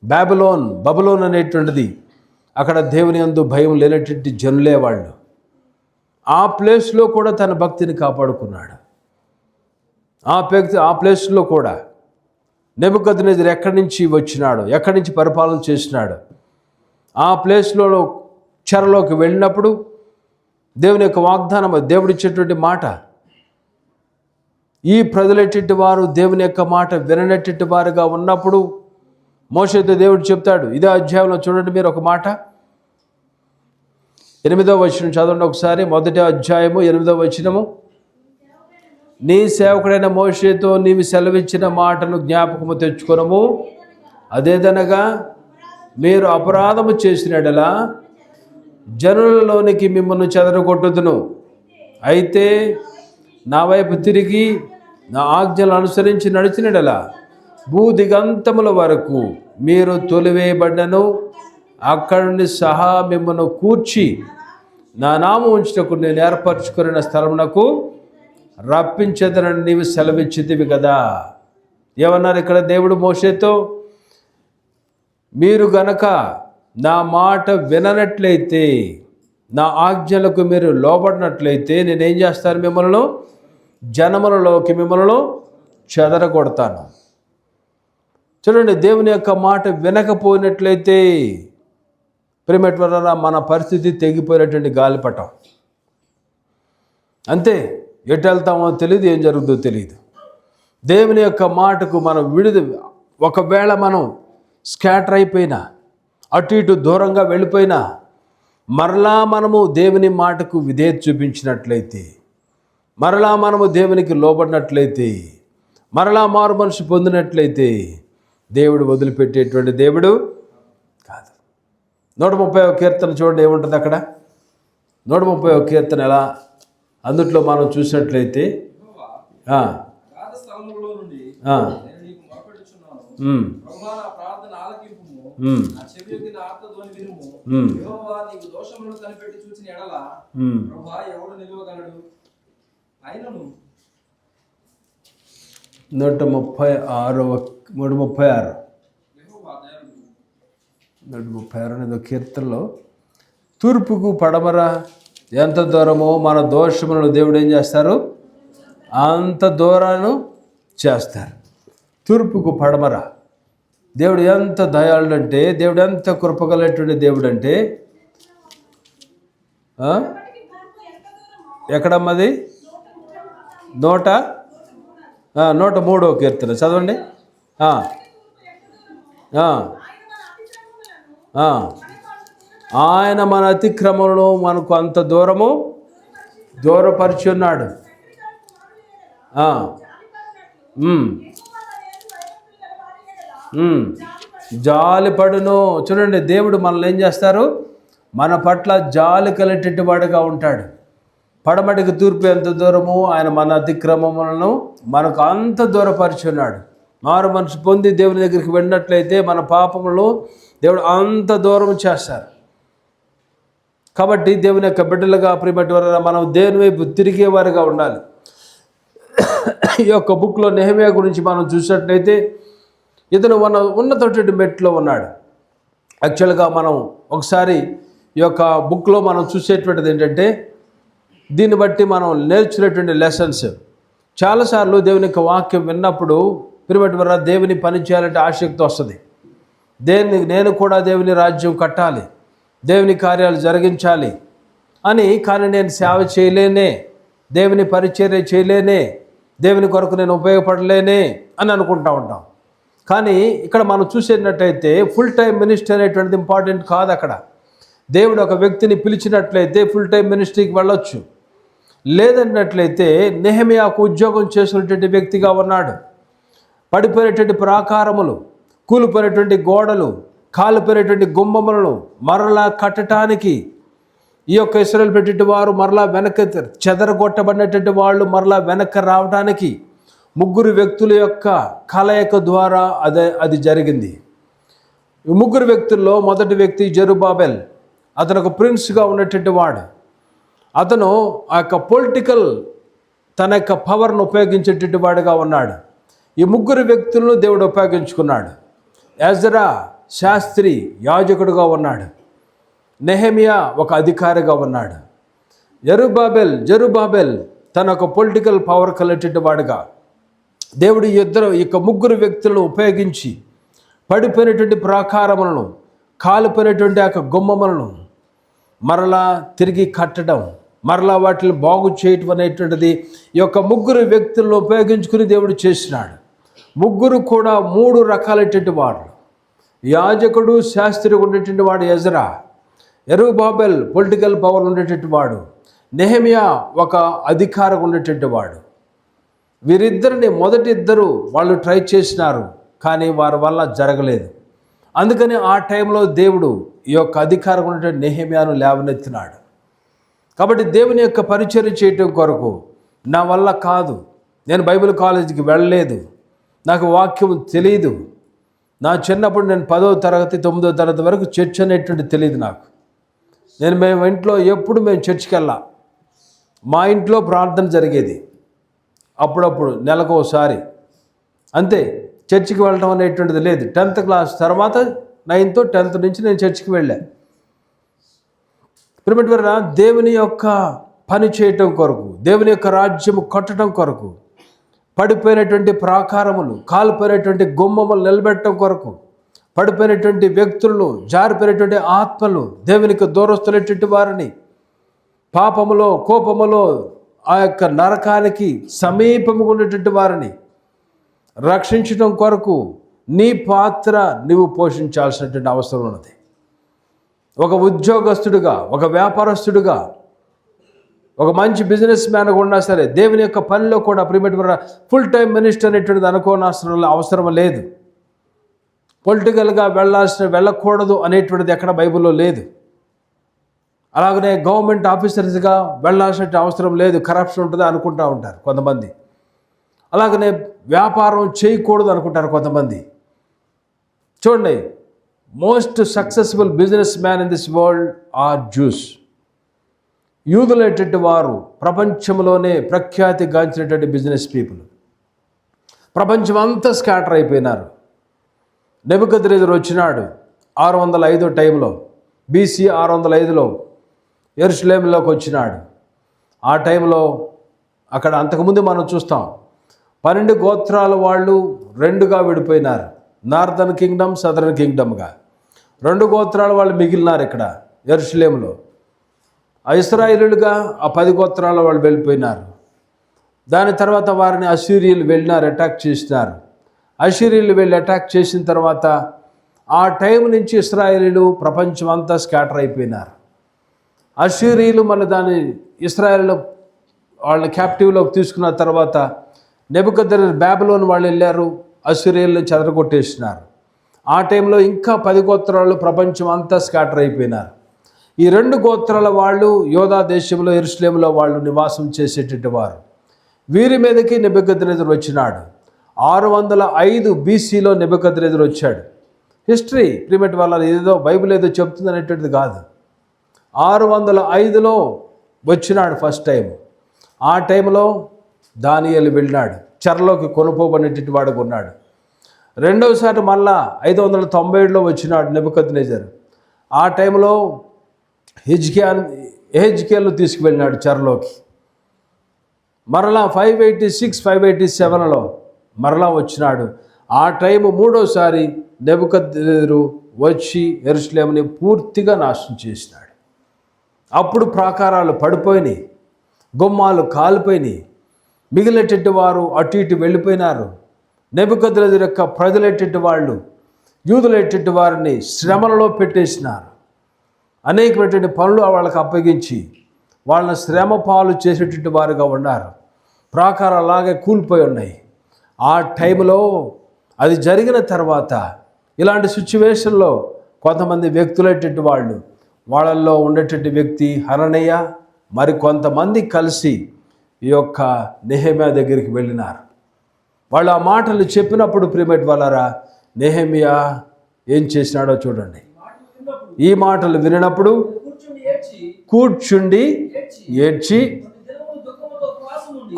బబులోన్ అనేటువంటిది అక్కడ దేవుని యందు భయం లేనటువంటి జనులే వాళ్ళు. ఆ ప్లేస్లో కూడా తన భక్తిని కాపాడుకున్నాడు. ఆ ప్లేస్లో కూడా నెబుకద్నెజరు ఎక్కడి నుంచి వచ్చినాడు, ఎక్కడి నుంచి పరిపాలన చేసినాడు, ఆ ప్లేస్లో చెరలోకి వెళ్ళినప్పుడు దేవుని యొక్క వాగ్దానం, దేవుడిచ్చేటువంటి మాట, ఈ ప్రజలెట్టి వారు దేవుని యొక్క మాట విననట్టి వారుగా ఉన్నప్పుడు మోషేతో దేవుడు చెప్తాడు. ఇదే అధ్యాయంలో చూడండి మీరు ఒక మాట, 8వ వచనం చదవండి ఒకసారి. మొదటి అధ్యాయము 8వ వచనము. నీ సేవకుడైన మోషేతో నీవు సెలవిచ్చిన మాటను జ్ఞాపకము తెచ్చుకొనము. అదేదనగా మీరు అపరాధము చేసినడలా జనులలోనికి మిమ్మల్ని చెదరగొట్టుదును. అయితే నా వైపు తిరిగి నా ఆజ్ఞలు అనుసరించి నడిచినడలా భూదిగంతముల వరకు మీరు తొలివేయబడినను అక్కడి నుండి సహా మిమ్మల్ని కూర్చి నా నామం ఉంచుటకు నేను ఏర్పరచుకున్న స్థలమునకు రప్పించేదనని నీవు సెలవిచ్చితివి కదా. ఏమన్నారు ఇక్కడ దేవుడు మోషేతో? మీరు గనక నా మాట విననట్లయితే, నా ఆజ్ఞలకు మీరు లోబడినట్లయితే నేనేం చేస్తాను? మిమ్మల్ని జనములలోకి మిమ్మల్ని చెదరగొడతాను. చూడండి, దేవుని యొక్క మాట వినకపోయినట్లయితే ప్రియమైనటువంటి మన పరిస్థితి తెగిపోయినటువంటి గాలిపటం. అంతే, ఎటు వెళ్తామో తెలియదు, ఏం జరుగుతుందో తెలియదు. దేవుని యొక్క మాటకు మనం ఒకవేళ మనం స్కాటర్ అయిపోయినా, అటు ఇటు దూరంగా వెళ్ళిపోయినా, మరలా మనము దేవుని మాటకు విధేయత చూపించినట్లయితే, మరలా మనము దేవునికి లోబడినట్లయితే, మరలా మారు మనసు పొందినట్లయితే దేవుడు వదిలిపెట్టేటువంటి దేవుడు కాదు. 130వ కీర్తన చూడండి ఏముంటుంది అక్కడ. 130వ కీర్తన ఎలా, అందుట్లో మనం చూసినట్లయితే నూట 136 అనేది కీర్తనలో, తూర్పుకు పడమర ఎంత దూరమో మన దోషములను దేవుడు ఏం చేస్తారు? అంత దూరాన్ని చేస్తారు. తూర్పుకు పడమర. దేవుడు ఎంత దయాళుడు అంటే, దేవుడు ఎంత కృపగలటువంటి దేవుడు అంటే, ఎక్కడమ్మది? 103వ కీర్తన చదవండి. ఆయన మన అతిక్రమములను మనకు అంత దూరపరిచి ఉన్నాడు. జాలిపడును. చూడండి, దేవుడు మనల్ని ఏం చేస్తారు? మన పట్ల జాలి కలిగేటటువంటి వాడుగా ఉంటాడు. పడమటికి తూర్పు ఎంత దూరము, ఆయన మన అతిక్రమములను మనకు అంత దూరపరిచి ఉన్నాడు. మారు మనసు పొంది దేవుని దగ్గరికి వెళ్ళినట్లయితే మన పాపములను దేవుడు అంత దూరం చేస్తారు. కాబట్టి దేవుని యొక్క బిడ్డలుగా ప్రియమైనటువంటి మనం దేవుని వైపు తిరిగేవారుగా ఉండాలి. ఈ యొక్క బుక్లో నెహెమ్యా గురించి మనం చూసినట్లయితే, ఇతను ఉన్నతటువంటి మెట్లో ఉన్నాడు. యాక్చువల్గా మనం ఒకసారి ఈ యొక్క బుక్లో మనం చూసేటువంటిది ఏంటంటే, దీన్ని బట్టి మనం నేర్చుకునేటువంటి లెసన్స్, చాలాసార్లు దేవుని యొక్క వాక్యం విన్నప్పుడు ప్రియమైనటువంటి దేవుని పని చేయాలంటే ఆసక్తి వస్తుంది. నేను కూడా దేవుని రాజ్యం కట్టాలి, దేవుని కార్యాలు జరిగించాలి అని. కానీ నేను సేవ చేయలేనే, దేవుని పరిచర్య చేయలేనే, దేవుని కొరకు నేను ఉపయోగపడలేనే అని అనుకుంటూ ఉంటాం. కానీ ఇక్కడ మనం చూసేటట్టయితే ఫుల్ టైం మినిస్ట్రీ అనేటువంటిది ఇంపార్టెంట్ కాదు. అక్కడ దేవుడు ఒక వ్యక్తిని పిలిచినట్లయితే ఫుల్ టైం మినిస్ట్రీకి వెళ్ళొచ్చు. లేదన్నట్లయితే నెహెమ్యాకు ఉద్యోగం చేసినటువంటి వ్యక్తిగా ఉన్నాడు. పడిపోయినటువంటి ప్రాకారములు, కూలిపోయినటువంటి గోడలు, కాలిపోయినటువంటి గుమ్మములను మరలా కట్టడానికి ఈ యొక్క ఇశ్రాయేలు పెట్టేటి వారు మరలా వెనక్కి చెదరగొట్టబడినటువంటి వాళ్ళు మరలా వెనక్కి రావడానికి 3 వ్యక్తుల యొక్క కలయిక ద్వారా అది జరిగింది. ఈ 3 వ్యక్తుల్లో మొదటి వ్యక్తి జెరుబ్బాబెల్. అతను ఒక ప్రిన్స్గా ఉన్నటువంటి వాడు. అతను ఆ యొక్క పొలిటికల్ తన యొక్క పవర్ను ఉపయోగించేటువంటి వాడుగా ఉన్నాడు. ఈ 3 వ్యక్తులను దేవుడు ఉపయోగించుకున్నాడు. ఎజ్రా శాస్త్రి యాజకుడుగా ఉన్నాడు. నెహెమియా ఒక అధికారిగా ఉన్నాడు. జెరుబ్బాబెల్ తన ఒక పొలిటికల్ పవర్ కలిగేటువంటి వాడుగా, దేవుడు ఈ ముగ్గురు వ్యక్తులను ఉపయోగించి పడిపోయినటువంటి ప్రాకారములను, కాలిపోయినటువంటి ఆ గుమ్మములను మరలా తిరిగి కట్టడం, మరలా వాటిని బాగు చేయటం అనేటువంటిది ఈ ముగ్గురు వ్యక్తులను ఉపయోగించుకుని దేవుడు చేసినాడు. ముగ్గురు కూడా 3 రకాలైనటువంటి వాడు. యాజకుడు, శాస్త్రి ఉండేటువంటి వాడు ఎజ్రా, యెరుబ్బయల్ పొలిటికల్ పవర్ ఉండేటువంటి వాడు, నెహెమియా ఒక అధికారం ఉండేటువంటి వాడు. వీరిద్దరిని మొదటి ఇద్దరు వాళ్ళు ట్రై చేసినారు, కానీ వారి వల్ల జరగలేదు. అందుకని ఆ టైంలో దేవుడు ఈ అధికారం ఉన్నటువంటి నెహెమియాను లేవనెత్తినాడు. కాబట్టి దేవుని యొక్క పరిచర్య చేయటం కొరకు, నా వల్ల కాదు, నేను బైబిల్ కాలేజీకి వెళ్ళలేదు, నాకు వాక్యం తెలియదు, నా చిన్నప్పుడు నేను 10వ తరగతి 9వ తరగతి వరకు చర్చ్ అనేటువంటి తెలియదు నాకు. మేము ఇంట్లో ఎప్పుడు చర్చ్కి వెళ్ళా, మా ఇంట్లో ప్రార్థన జరిగేది అప్పుడప్పుడు నెలకు ఒకసారి, అంతే. చర్చికి వెళ్ళడం అనేటువంటిది లేదు. 10th క్లాస్ తర్వాత 9th 10th నుంచి నేను చర్చికి వెళ్ళా. ప్రియమైన దేవుని యొక్క పని చేయటం కొరకు, దేవుని యొక్క రాజ్యము కట్టడం కొరకు, పడిపోయినటువంటి ప్రాకారములు, కాలిపోయినటువంటి గుమ్మములు నిలబెట్టడం కొరకు, పడిపోయినటువంటి వ్యక్తులను, జారిపోయినటువంటి ఆత్మలు, దేవునికి దూరస్తులైనటువంటి వారిని, పాపములో కోపములో ఆ నరకానికి సమీపముగా ఉన్నటువంటి వారిని రక్షించడం కొరకు నీ పాత్ర నువ్వు పోషించాల్సినటువంటి అవసరం ఉన్నది. ఒక ఉద్యోగస్తుడిగా, ఒక వ్యాపారస్తుడిగా, ఒక మంచి బిజినెస్ మ్యాన్గా ఉన్నా సరే, దేవుని యొక్క పనిలో కూడా ప్రియమైన ఫుల్ టైం మినిస్టర్ అనేటువంటిది అనుకోవాల్సిన అవసరం లేదు. పొలిటికల్గా వెళ్ళకూడదు అనేటువంటిది ఎక్కడ బైబిల్లో లేదు. అలాగనే గవర్నమెంట్ ఆఫీసర్స్గా వెళ్ళాల్సిన అవసరం లేదు, కరప్షన్ ఉంటుంది అనుకుంటూ ఉంటారు కొంతమంది. అలాగనే వ్యాపారం చేయకూడదు అనుకుంటారు కొంతమంది. చూడండి, most successful business man in this world are Jews. యూదులైనటువంటి వారు ప్రపంచంలోనే ప్రఖ్యాతిగాంచినటువంటి బిజినెస్ పీపుల్. ప్రపంచం అంతా స్కాటర్ అయిపోయినారు. నెబుకద్నెజరు వచ్చినాడు 605 టైంలో, BC 605లో యెరూషలేములోకి వచ్చినాడు. ఆ టైంలో అక్కడ అంతకుముందు మనం చూస్తాం 12 గోత్రాల వాళ్ళు 2గా విడిపోయినారు, నార్దర్న్ కింగ్డమ్, సదర్న్ కింగ్డమ్గా. 2 గోత్రాల వాళ్ళు మిగిలినారు ఇక్కడ యెరూషలేములో. ఆ ఇశ్రాయేలులుగా ఆ 10 గోత్రాల వాళ్ళు వెళ్ళిపోయినారు. దాని తర్వాత వారిని అశ్షూరీయులు వెళ్ళినారు, అటాక్ చేసినారు. అశ్షూరీయులు వెళ్ళి అటాక్ చేసిన తర్వాత ఆ టైం నుంచి ఇశ్రాయేలీలు ప్రపంచం అంతా స్కాటర్ అయిపోయినారు. అశ్షూరీయులు మళ్ళీ దాన్ని ఇశ్రాయేలు వాళ్ళని క్యాప్టివ్లోకి తీసుకున్న తర్వాత నెబుకద్నెజరు బాబిలోను వాళ్ళు వెళ్ళారు, అశ్షూరీయులను చెదరగొట్టేసినారు. ఆ టైంలో ఇంకా 10 గోత్రాలు ప్రపంచం అంతా స్కాటర్ అయిపోయినారు. ఈ 2 గోత్రాల వాళ్ళు యోధా దేశంలో యెరూషలేములో వాళ్ళు నివాసం చేసేటటువంటి వారు. వీరి మీదకి నెబుకద్నెజరు వచ్చినాడు. 605 BCలో నెబుకద్నెజరు వచ్చాడు. హిస్టరీ ప్రిమిట్ వాళ్ళ ఏదో బైబిల్ ఏదో చెప్తుంది అనేటువంటిది కాదు. 605లో వచ్చినాడు ఫస్ట్ టైం. ఆ టైంలో దానియేలు వెళ్ళినాడు, చెరలోకి కొనుక్కోబడినటువంటి వాడుగా ఉన్నాడు. రెండవసారి మళ్ళా 597లో వచ్చినాడు నెబుకద్నెజరు. ఆ టైంలో యెహెజ్కేలును తీసుకువెళ్ళినాడు చెరలోకి. మరలా 586, 587లో మరలా వచ్చినాడు. ఆ టైము మూడోసారి నెబుకద్నెజరు వచ్చి యెరూషలేముని పూర్తిగా నాశనం చేసినాడు. అప్పుడు ప్రాకారాలు పడిపోయినాయి, గుమ్మాలు కాలిపోయినాయి, మిగిలినటువంటి వారు అటు ఇటు వెళ్ళిపోయినారు. నెబుకద్నెజరు యొక్క ప్రజలైనటువంటి వాళ్ళు, యూదులైనటువంటి వారిని శ్రమలలో పెట్టేసినారు. అనేకమైనటువంటి పనులు వాళ్ళకి అప్పగించి వాళ్ళని శ్రమ పాలు చేసేటువంటి వారుగా ఉన్నారు. ప్రాకారాలు అలాగే కూలిపోయి ఉన్నాయి. ఆ టైంలో అది జరిగిన తర్వాత ఇలాంటి సిచ్యువేషన్లో కొంతమంది వ్యక్తులైనటువంటి వాళ్ళు, వాళ్ళల్లో ఉండేటువంటి వ్యక్తి హననీయ, మరి కొంతమంది కలిసి ఈ నెహెమియా దగ్గరికి వెళ్ళినారు. వాళ్ళు ఆ మాటలు చెప్పినప్పుడు ప్రియమైన వాళ్ళారా, నెహెమియా ఏం చేసినాడో చూడండి. ఈ మాటలు వినినప్పుడు కూర్చుండి ఏడ్చి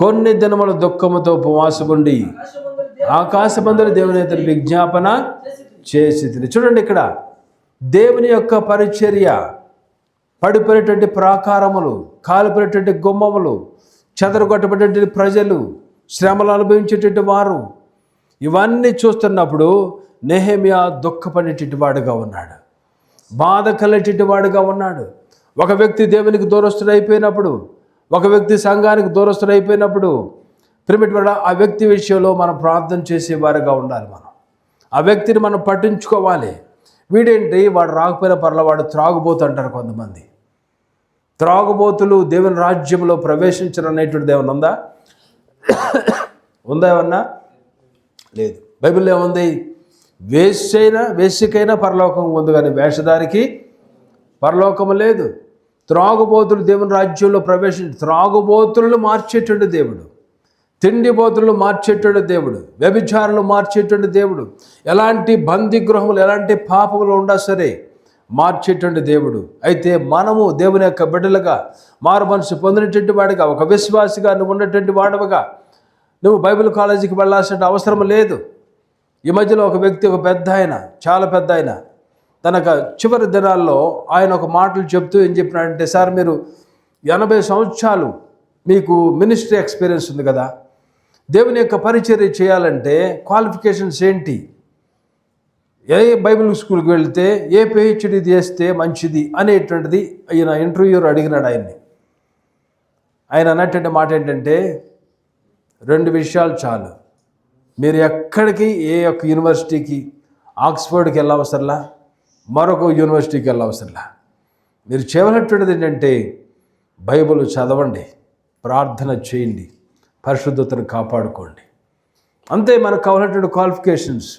కొన్ని దినముల దుఃఖముతో ఉపవాసముండి ఆకాశమందరి దేవుని ఎదుట విజ్ఞాపన చేసి. చూడండి, ఇక్కడ దేవుని యొక్క పరిచర్య, పడిపోయినటువంటి ప్రాకారములు, కాలిపోయినటువంటి గుమ్మములు, చెదరగొట్టబడినటువంటి ప్రజలు, శ్రమలు అనుభవించేటటువంటి వారు. ఇవన్నీ చూస్తున్నప్పుడు నెహెమ్యా దుఃఖపడేటటువంటి వాడుగా ఉన్నాడు, బాధ కలిగేటటువంటి వాడుగా ఉన్నాడు. ఒక వ్యక్తి దేవునికి దూరస్తుడైపోయినప్పుడు, ఒక వ్యక్తి సంఘానికి దూరస్తుడైపోయినప్పుడు ప్రియమైన ఆ వ్యక్తి విషయంలో మనం ప్రార్థన చేసేవారుగా ఉండాలి. ఆ వ్యక్తిని మనం పట్టించుకోవాలి. వీడేంటి, వాడు రాకపోయిన పర్ల, వాడు త్రాగుబోతు అంటారు కొంతమంది. త్రాగుబోతులు దేవుని రాజ్యంలో ప్రవేశించడం అనేటువంటిది ఏమన్నా ఉందా? ఉందా? ఏమన్నా లేదు. బైబిల్లో ఏముంది? వేశ్యకైనా పరలోకం ఉంది, కానీ వేషధారికి పరలోకము లేదు. త్రాగుబోతులు దేవుని రాజ్యంలో త్రాగుబోతులను మార్చేటువంటి దేవుడు, తిండిబోతులను మార్చేటువంటి దేవుడు, వ్యభిచారులు మార్చేటువంటి దేవుడు, ఎలాంటి బందీగృహములు ఎలాంటి పాపములు ఉన్నా సరే మార్చేటువంటి దేవుడు. అయితే మనము దేవుని యొక్క బిడ్డలుగా, మారు మనసు పొందినటువంటి వాడిగా, ఒక విశ్వాసిగా నువ్వు ఉన్నటువంటి వాడవగా నువ్వు బైబిల్ కాలేజీకి వెళ్ళాల్సిన అవసరం లేదు. ఈ మధ్యలో ఒక వ్యక్తి, ఒక పెద్ద ఆయన, చాలా పెద్ద ఆయన, తన చివరి దినాల్లో ఆయన ఒక మాటలు చెప్తూ ఏం చెప్పినాడంటే, సార్ మీరు 80 సంవత్సరాలు మీకు మినిస్ట్రీ ఎక్స్పీరియన్స్ ఉంది కదా, దేవుని యొక్క పరిచర్య చేయాలంటే క్వాలిఫికేషన్స్ ఏంటి? ఏ బైబిల్ స్కూల్కి వెళ్తే, ఏ PhD చేస్తే మంచిది అనేటువంటిది ఆయన ఇంటర్వ్యూర్ అడిగినాడు ఆయన్ని. ఆయన అన్నటువంటి మాట ఏంటంటే, 2 విషయాలు చాలు. మీరు ఎక్కడికి, ఏ యొక్క యూనివర్సిటీకి, ఆక్స్ఫర్డ్కి వెళ్ళవసరలా, మరొక యూనివర్సిటీకి వెళ్ళవసరలా. మీరు చేయవలసినటువంటిది ఏంటంటే బైబిల్ చదవండి, ప్రార్థన చేయండి, పరిశుద్ధతను కాపాడుకోండి. అంతే మనకు కావాల్సినటువంటి క్వాలిఫికేషన్స్.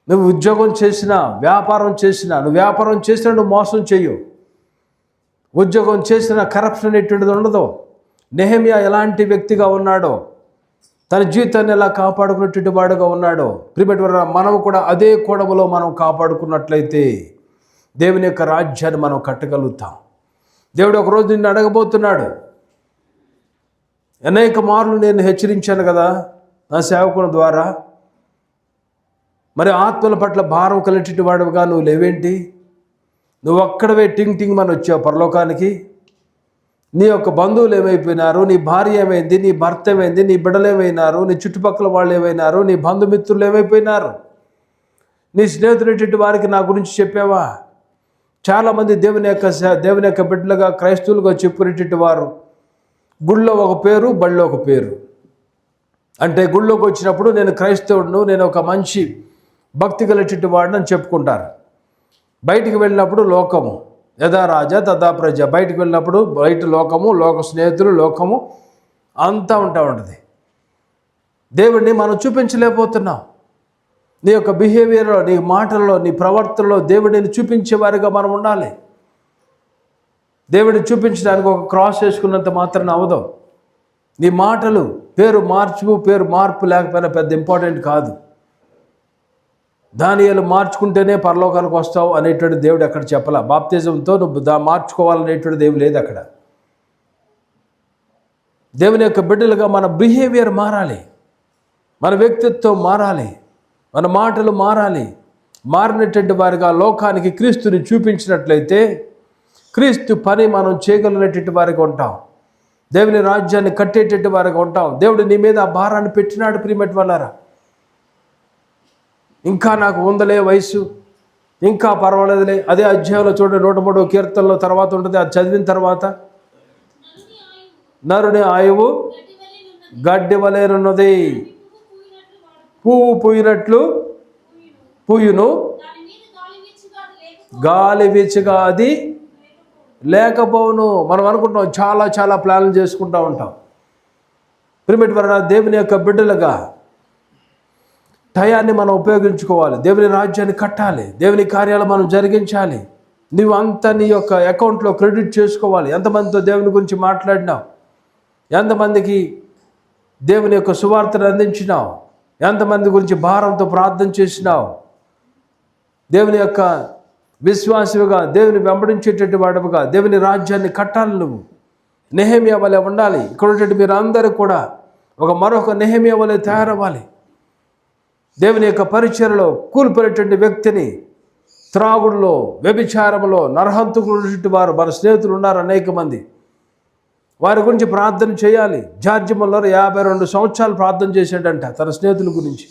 నువ్వు ఉద్యోగం చేసినా, వ్యాపారం చేసినా, నువ్వు మోసం చేయవు. ఉద్యోగం చేసినా కరప్షన్ అనేటువంటిది ఉండదు. నెహెమ్యా ఎలాంటి వ్యక్తిగా ఉన్నాడో, తన జీవితాన్ని ఎలా కాపాడుకున్నటువంటి వాడుగా ఉన్నాడో, ప్రియమైన మనం కూడా అదే కోణములో మనం కాపాడుకున్నట్లయితే దేవుని యొక్క రాజ్యాన్ని మనం కట్టగలుగుతాం. దేవుడు ఒకరోజు నిన్ను అడగబోతున్నాడు. అనేక మార్లు నేను హెచ్చరించాను కదా నా సేవకుల ద్వారా, మరి ఆత్మల పట్ల భారం కలిగేటువంటి వాడుగా నువ్వు లేవేంటి? నువ్వు ఒక్కడవే టింగ్ మన వచ్చావు పరలోకానికి. నీ యొక్క బంధువులు ఏమైపోయినారు, నీ భార్య ఏమైంది, నీ భర్త ఏమైంది, నీ బిడ్డలు ఏమైనారు, నీ చుట్టుపక్కల వాళ్ళు ఏమైనారు, నీ బంధుమిత్రులు ఏమైపోయినారు, నీ స్నేహితులటువంటి వారికి నా గురించి చెప్పావా? చాలామంది దేవుని యొక్క బిడ్డలుగా, క్రైస్తవులుగా చెప్పుకునేటువంటి వారు గుళ్ళో ఒక పేరు, బళ్ళో ఒక పేరు. అంటే గుళ్ళోకి వచ్చినప్పుడు నేను క్రైస్తవుడును, నేను ఒక మంచి భక్తి కలిగేటువంటి వాడిని అని చెప్పుకుంటారు. బయటికి వెళ్ళినప్పుడు లోకము, యథా రాజా తథా ప్రజ. బయటికి వెళ్ళినప్పుడు బయట లోకము, లోక స్నేహితులు, లోకము అంతా ఉంటుంది. దేవుడిని మనం చూపించలేకపోతున్నాం. నీ యొక్క బిహేవియర్లో, నీ మాటల్లో, నీ ప్రవర్తనలో దేవుడిని చూపించేవారిగా మనం ఉండాలి. దేవుడిని చూపించడానికి ఒక క్రాస్ చేసుకున్నంత మాత్రం అవ్వదు. నీ మాటలు, పేరు మార్పు లేకపోయినా పెద్ద ఇంపార్టెంట్ కాదు. దానియేలు మార్చుకుంటేనే పరలోకానికి వస్తావు అనేటువంటి దేవుడు ఎక్కడ చెప్పలా. బాప్తిజంతో నువ్వు మార్చుకోవాలనేటువంటిది ఏమి లేదు అక్కడ. దేవుని యొక్క బిడ్డలుగా మన బిహేవియర్ మారాలి, మన వ్యక్తిత్వం మారాలి, మన మాటలు మారాలి. మారినటువంటి వారిగా లోకానికి క్రీస్తుని చూపించినట్లయితే క్రీస్తు పని మనం చేయగలిగినటువంటి వారిగా ఉంటాం. దేవుని రాజ్యాన్ని కట్టేటటువంటి వారిగా ఉంటాం. దేవుడు నీ మీద ఆ భారాన్ని పెట్టినాడు. ప్రియమైన వాళ్ళారా, ఇంకా నాకు ఉందలే వయసు, ఇంకా పర్వాలేదులే. అదే అధ్యాయంలో చూడండి, 103వ కీర్తనలో తర్వాత ఉంటుంది. అది చదివిన తర్వాత, నరుని ఆయువు గడ్డి వలెనున్నది, పువ్వు పూయినట్లు పూయును, గాలి వీచగా అది లేకపోవును. మనం అనుకుంటాం, చాలా ప్లాన్లు చేసుకుంటూ ఉంటాం. ప్రియమైన దేవుని యొక్క బిడ్డలుగా టయాన్ని మనం ఉపయోగించుకోవాలి. దేవుని రాజ్యాన్ని కట్టాలి, దేవుని కార్యాలు మనం జరిగించాలి. నువ్వు అంతా నీ యొక్క అకౌంట్లో క్రెడిట్ చేసుకోవాలి. ఎంతమందితో దేవుని గురించి మాట్లాడినావు, ఎంతమందికి దేవుని యొక్క సువార్తను అందించినావు, ఎంతమంది గురించి భారంతో ప్రార్థన చేసినావు. దేవుని యొక్క విశ్వాసముగా, దేవుని వెంబడించేటటువంటి వాడుగా దేవుని రాజ్యాన్ని కట్టాలి. నువ్వు నెహెమ్యా వలె ఉండాలి. ఇక్కడ ఉన్నటువంటి మీరు అందరూ కూడా మరొక నెహెమ్యా వలె తయారవ్వాలి. దేవుని యొక్క పరిచర్యలో కూలిపోయేటువంటి వ్యక్తిని, త్రాగుడులో, వ్యభిచారంలో, నరహంతకులు వారు మన స్నేహితులు ఉన్నారు అనేక మంది. వారి గురించి ప్రార్థన చేయాలి. జార్జ్ ముల్లర్ 52 సంవత్సరాలు ప్రార్థన చేశాడంట తన స్నేహితుల గురించి,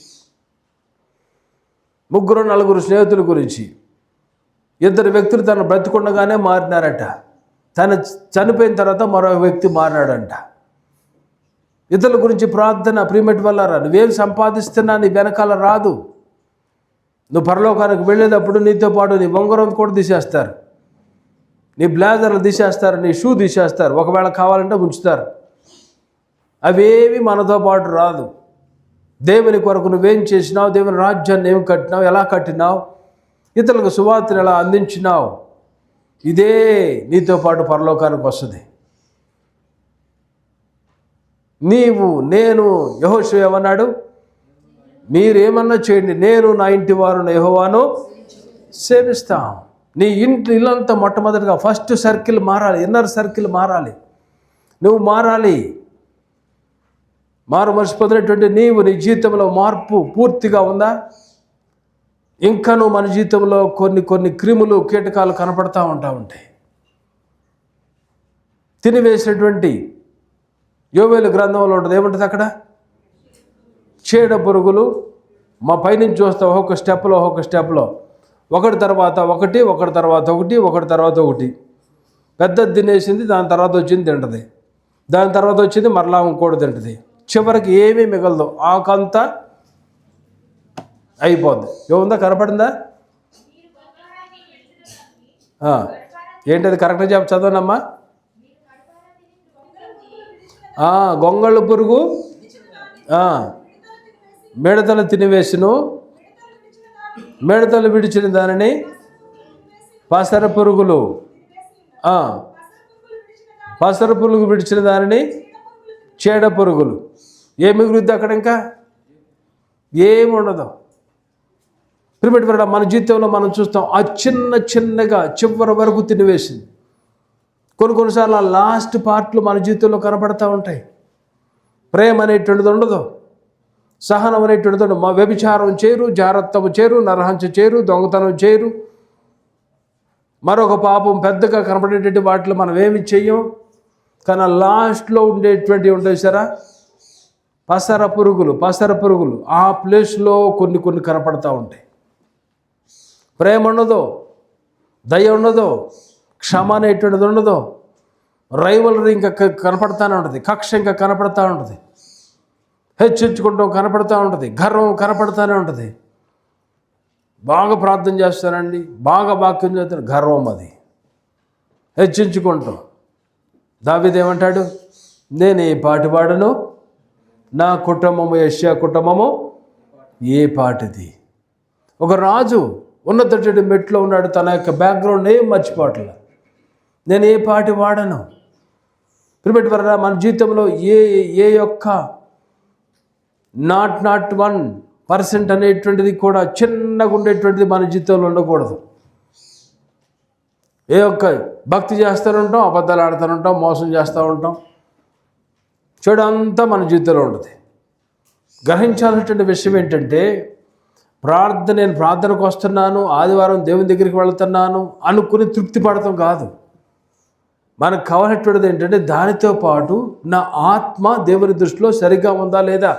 3-4 స్నేహితుల గురించి. 2 వ్యక్తులు తను బ్రతికుండగానే మారినారట. తను చనిపోయిన తర్వాత మరో వ్యక్తి మారినాడంట. ఇతరుల గురించి ప్రార్థన. ప్రియమటి వల్ల నువ్వేం సంపాదిస్తున్నా నీ వెనకాల రాదు. నువ్వు పరలోకానికి వెళ్ళేటప్పుడు నీతో పాటు నీ బొంగరం కూడా తీసేస్తారు, నీ బ్లేజర్లు తీసేస్తారు, నీ షూ తీసేస్తారు, ఒకవేళ కావాలంటే ఉంచుతారు. అవేవి మనతో పాటు రాదు. దేవుని కొరకు నువ్వేం చేసినావు, దేవుని రాజ్యాన్ని ఏం కట్టినావు, ఎలా కట్టినావు, ఇతరులకు సువార్తను ఎలా అందించినావు, ఇదే నీతో పాటు పరలోకానికి వస్తుంది. నీవు నేను యెహోషువ ఏమన్నాడు, మీరేమన్నా చేయండి, నేను నా ఇంటి వారు యెహోవాను సేవిస్తాం. నీ ఇల్లంతా మొట్టమొదటిగా ఫస్ట్ సర్కిల్ మారాలి, ఇన్నర్ సర్కిల్ మారాలి, నువ్వు మారాలి. మారు మనసు పొందినటువంటి నీవు నీ జీవితంలో మార్పు పూర్తిగా ఉందా? ఇంకా నువ్వు మన జీవితంలో కొన్ని క్రిములు కీటకాలు కనపడతా ఉంటాయి. తినివేసినటువంటి యోవేలు గ్రంథంలో ఉంటుంది, ఏముంటుంది అక్కడ? చీడ పురుగులు. మా పైనుంచి చూస్తాం ఒక్కొక్క స్టెప్లో ఒకటి తర్వాత ఒకటి పెద్దది తినేసింది, దాని తర్వాత వచ్చింది తింటుంది, దాని తర్వాత వచ్చింది మరలా ఇంకోటి తింటుంది, చివరికి ఏమీ మిగలదు, ఆకంతా అయిపోద్ది. ఏముందా? కనపడిందా? ఏంటది? కరెక్ట్గా చదవనమ్మా. గొంగళ పురుగు మిడతలు తినివేసును, మిడతలు విడిచిన దానిని పసర పురుగులు విడిచిన దానిని చీడ పురుగులు. ఏం మిగులుద్ది అక్కడ? ఇంకా ఏమి ఉండదు. ప్రియమైన మన జీవితంలో మనం చూస్తాం, ఆ చిన్నగా చివరి వరకు తినివేసింది. కొన్నిసార్లు ఆ లాస్ట్ పార్ట్లు మన జీవితంలో కనపడతా ఉంటాయి. ప్రేమ అనేటువంటిది ఉండదు, సహనం అనేటువంటిది ఉండదు. మా వ్యభిచారం చేరు, జారత్వము చేరు, నరహంస చేరు, దొంగతనం చేరు, మరొక పాపం పెద్దగా కనపడేటువంటి వాటిలో మనం ఏమి చెయ్యం. కానీ లాస్ట్లో ఉండేటువంటివి ఉంటాయి సరా, పసర పురుగులు ఆ ప్లేస్లో కొన్ని కనపడతా ఉంటాయి. ప్రేమ ఉండదు, దయ ఉండదు, క్షమ అనేటువంటిది ఉండదు, రైవలరీ ఇంకా కనపడతానే ఉంటుంది, కక్ష ఇంకా కనపడతా ఉంటుంది, హెచ్చించుకుంటాం కనపడతా ఉంటుంది, గర్వం కనపడతానే ఉంటుంది. బాగా ప్రార్థన చేస్తానండి, బాగా వాక్యం చేస్తాను, గర్వం అది హెచ్చించుకుంటాం. దావీదు ఏమంటాడు? నేను ఏ పాటి వాడను, నా కుటుంబము యెషయా కుటుంబము ఏ పాటిది. ఒక రాజు ఉన్నతటి మెట్లో ఉన్నాడు, తన యొక్క బ్యాక్గ్రౌండ్ ఏం మర్చిపోవట్లే. నేను ఏ పాటి వాడను. ప్రియమైన మన జీవితంలో ఏ యొక్క నాట్ 1% అనేటువంటిది కూడా చిన్నగా ఉండేటువంటిది మన జీవితంలో ఉండకూడదు. ఏ ఒక్క భక్తి చేస్తూ ఉంటాం, అబద్ధాలు ఆడుతూ ఉంటాం, మోసం చేస్తూ ఉంటాం, చెడు అంతా మన జీవితంలో ఉంటుంది. గ్రహించాల్సినటువంటి విషయం ఏంటంటే, నేను ప్రార్థనకు వస్తున్నాను, ఆదివారం దేవుని దగ్గరికి వెళుతున్నాను అనుకుని తృప్తి పడతాం కాదు. మనకు కావాల్సినటువంటిది ఏంటంటే, దానితో పాటు నా ఆత్మ దేవుని దృష్టిలో సరిగ్గా ఉందా లేదా.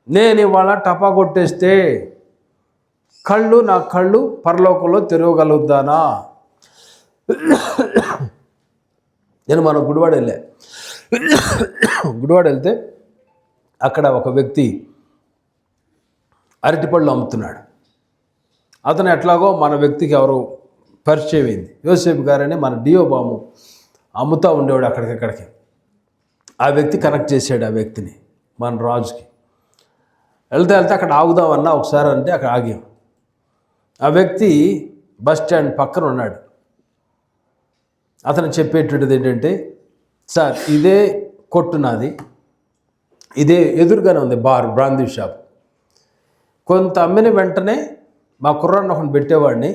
నేను ఇవాళ టపా కొట్టేస్తే నా కళ్ళు పరలోకంలో తెరవగలుగుతానా. నేను మన గుడివాడ వెళ్తే అక్కడ ఒక వ్యక్తి అరటిపళ్ళు అమ్ముతున్నాడు. అతను ఎట్లాగో మన వ్యక్తికి ఎవరు పరిచయం అయింది. యోసేపు గారని మన డియో బాము అమ్ముతూ ఉండేవాడు అక్కడికి. ఆ వ్యక్తి కనెక్ట్ చేశాడు ఆ వ్యక్తిని మన రాజుకి. వెళ్తే అక్కడ ఆగుదామన్నా ఒకసారి అంటే అక్కడ ఆగాం. ఆ వ్యక్తి బస్ స్టాండ్ పక్కన ఉన్నాడు. అతను చెప్పేటువంటిది ఏంటంటే, సార్ ఇదే కొట్టు నాది, ఇదే ఎదురుగానే ఉంది బ్రాందీ షాప్. కొంత అమ్మిన వెంటనే మా కుర్రాన్ని ఒకటి పెట్టేవాడిని,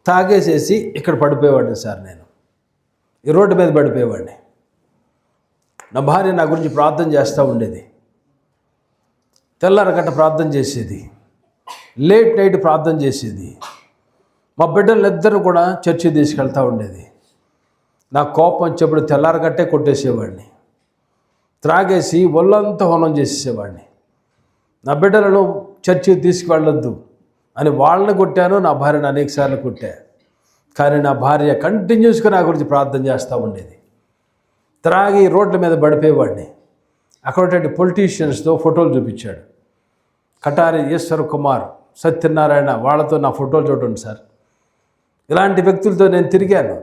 తాగేసేసి ఇక్కడ పడిపోయేవాడిని సార్. నేను ఈ రోడ్డు మీద పడిపోయేవాడిని. నా భార్య నా గురించి ప్రార్థన చేస్తూ ఉండేది, తెల్లారగట్ట ప్రార్థన చేసేది, లేట్ నైట్ ప్రార్థన చేసేది, మా బిడ్డలిద్దరూ కూడా చర్చి తీసుకెళ్తూ ఉండేది. నా కోపం వచ్చేప్పుడు తెల్లారగట్టే కొట్టేసేవాడిని, త్రాగేసి ఒళ్ళంతా హోనం చేసేసేవాడిని. నా బిడ్డలను చర్చికి తీసుకువెళ్ళొద్దు అని వాళ్ళని కొట్టాను, నా భార్యను అనేకసార్లు కొట్టా. కానీ నా భార్య కంటిన్యూస్గా నా గురించి ప్రార్థన చేస్తూ ఉండేది. త్రాగి రోడ్ల మీద పడిపోయేవాడిని. అక్కడ పొలిటీషియన్స్తో ఫోటోలు చూపించాడు. కటారి ఈశ్వర్ కుమార్, సత్యనారాయణ, వాళ్ళతో నా ఫోటోలు చూడండి సార్. ఇలాంటి వ్యక్తులతో నేను తిరిగాను.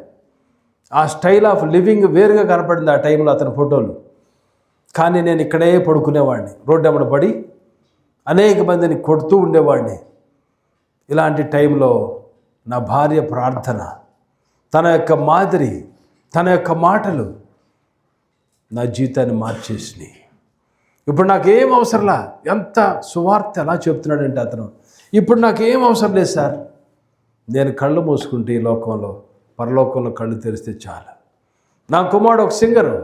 ఆ స్టైల్ ఆఫ్ లివింగ్ వేరుగా కనపడింది ఆ టైంలో అతని ఫోటోలు. కానీ నేను ఇక్కడే పడుకునేవాడిని, రోడ్డు వెంబడి పడి అనేక మందిని కొడుతూ ఉండేవాడిని. ఇలాంటి టైంలో నా భార్య ప్రార్థన, తన యొక్క మాదిరి, తన యొక్క మాటలు నా జీవితాన్ని మార్చేసినాయి. ఇప్పుడు నాకేం అవసరంలా, ఎంత సువార్త ఎలా చెప్తున్నాడంటే అతను, ఇప్పుడు నాకేం అవసరం లేదు సార్, నేను కళ్ళు మూసుకుంటే ఈ లోకంలో, పరలోకంలో కళ్ళు తెరిస్తే చాలు. నా కుమారుడు ఒక సింగరు,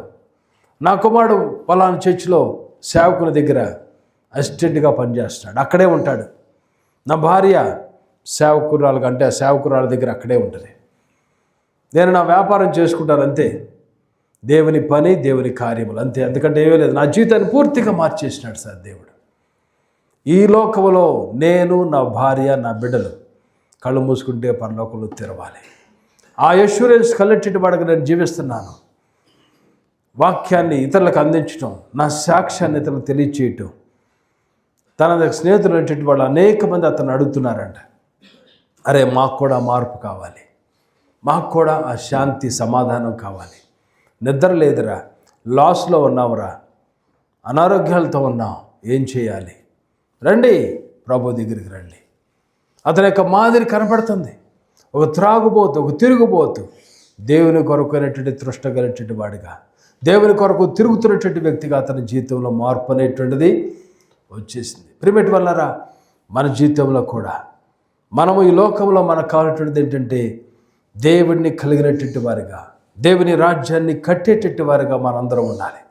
నా కుమారుడు పలానా చర్చిలో సేవకుని దగ్గర అసిస్టెంట్గా పనిచేస్తున్నాడు, అక్కడే ఉంటాడు. నా భార్య సేవకురాలు కంటే ఆ సేవకురాల దగ్గర అక్కడే ఉంటుంది. నేను నా వ్యాపారం చేసుకుంటాను అంతే, దేవుని పని, దేవుని కార్యములు అంతే, ఎందుకంటే ఏమీ లేదు. నా జీవితాన్ని పూర్తిగా మార్చేసినాడు సార్ దేవుడు. ఈ లోకంలో నేను, నా భార్య, నా బిడ్డలు కళ్ళు మూసుకుంటే పరలోకంలో తెరవాలి. ఆ అష్యూరెన్స్ కలెక్టెడ్ వాడికి నేను జీవిస్తున్నాను. వాక్యాన్ని ఇతరులకు అందించడం, నా సాక్ష్యాన్ని ఇతరులకు తెలియచేయటం. తన స్నేహితులు అనేటువంటి వాళ్ళు అనేక మంది అతను అడుగుతున్నారంట, అరే మాకు కూడా మార్పు కావాలి, మాకు కూడా ఆ శాంతి సమాధానం కావాలి, నిద్ర లేదురా, లాస్లో ఉన్నావురా, అనారోగ్యాలతో ఉన్నాం, ఏం చేయాలి, రండి ప్రభు దగ్గరికి రండి. అతని యొక్క మాదిరి కనపడుతుంది. ఒక త్రాగుబోతు, ఒక తిరుగుబోతు, దేవుని కొరకు అనేటువంటి తృష్ట కలిగినటువంటి వాడిగా, దేవుని కొరకు తిరుగుతున్నటువంటి వ్యక్తిగా అతని జీవితంలో మార్పు అనేటువంటిది వచ్చేసింది. ప్రిమిట్ వల్లరా మన జీవితంలో కూడా మనము ఈ లోకంలో మనకు కావాల్సినటువంటిది ఏంటంటే దేవుడిని కలిగినటువంటి వారిగా, దేవుని రాజ్యాన్ని కట్టేటట్టు వారిగా మనందరం ఉండాలి.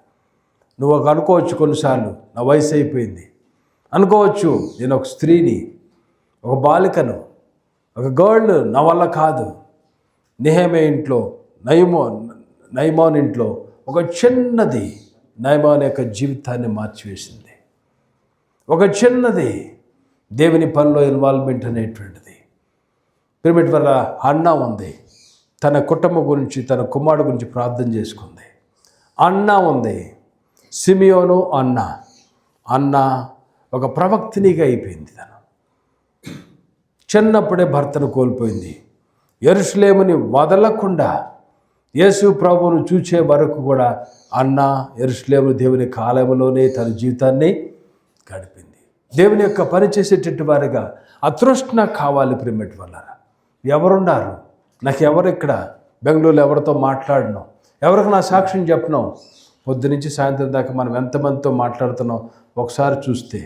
నువ్వు ఒక అనుకోవచ్చు, కొన్నిసార్లు నా వయసు అయిపోయింది అనుకోవచ్చు, నేను ఒక స్త్రీని, ఒక బాలికను, ఒక గర్ల్, నా వల్ల కాదు. నెహెమ్యా ఇంట్లో, నయమాను ఇంట్లో ఒక చిన్నది నయమాను యొక్క జీవితాన్ని మార్చివేసింది. ఒక చిన్నది దేవుని పనిలో ఇన్వాల్వ్మెంట్ అనేటువంటిది. పిరమిడ్ వల్ల అన్నా ఉంది, తన కుటుంబం గురించి, తన కుమారుడు గురించి ప్రార్థన చేసుకుంది. అన్నా ఉంది, సిమియోను అన్న ఒక ప్రవక్తినిగా అయిపోయింది. తను చిన్నప్పుడే భర్తను కోల్పోయింది. యెరూషలేముని వదలకుండా యేసు ప్రభువును చూచే వరకు కూడా అన్న యెరూషలేము దేవుని కాలంలోనే తన జీవితాన్ని గడిపింది. దేవుని యొక్క పని చేసేటట్టు వారిగా అతృష్ణ కావాలి. ప్రిమిట్ వల్ల ఎవరున్నారు, నాకు ఎవరు ఇక్కడ బెంగళూరులో ఎవరితో మాట్లాడినాం, ఎవరికి నా సాక్ష్యం చెప్పినాం, పొద్దునుంచి సాయంత్రం దాకా మనం ఎంతమందితో మాట్లాడుతున్నాం ఒకసారి చూస్తే,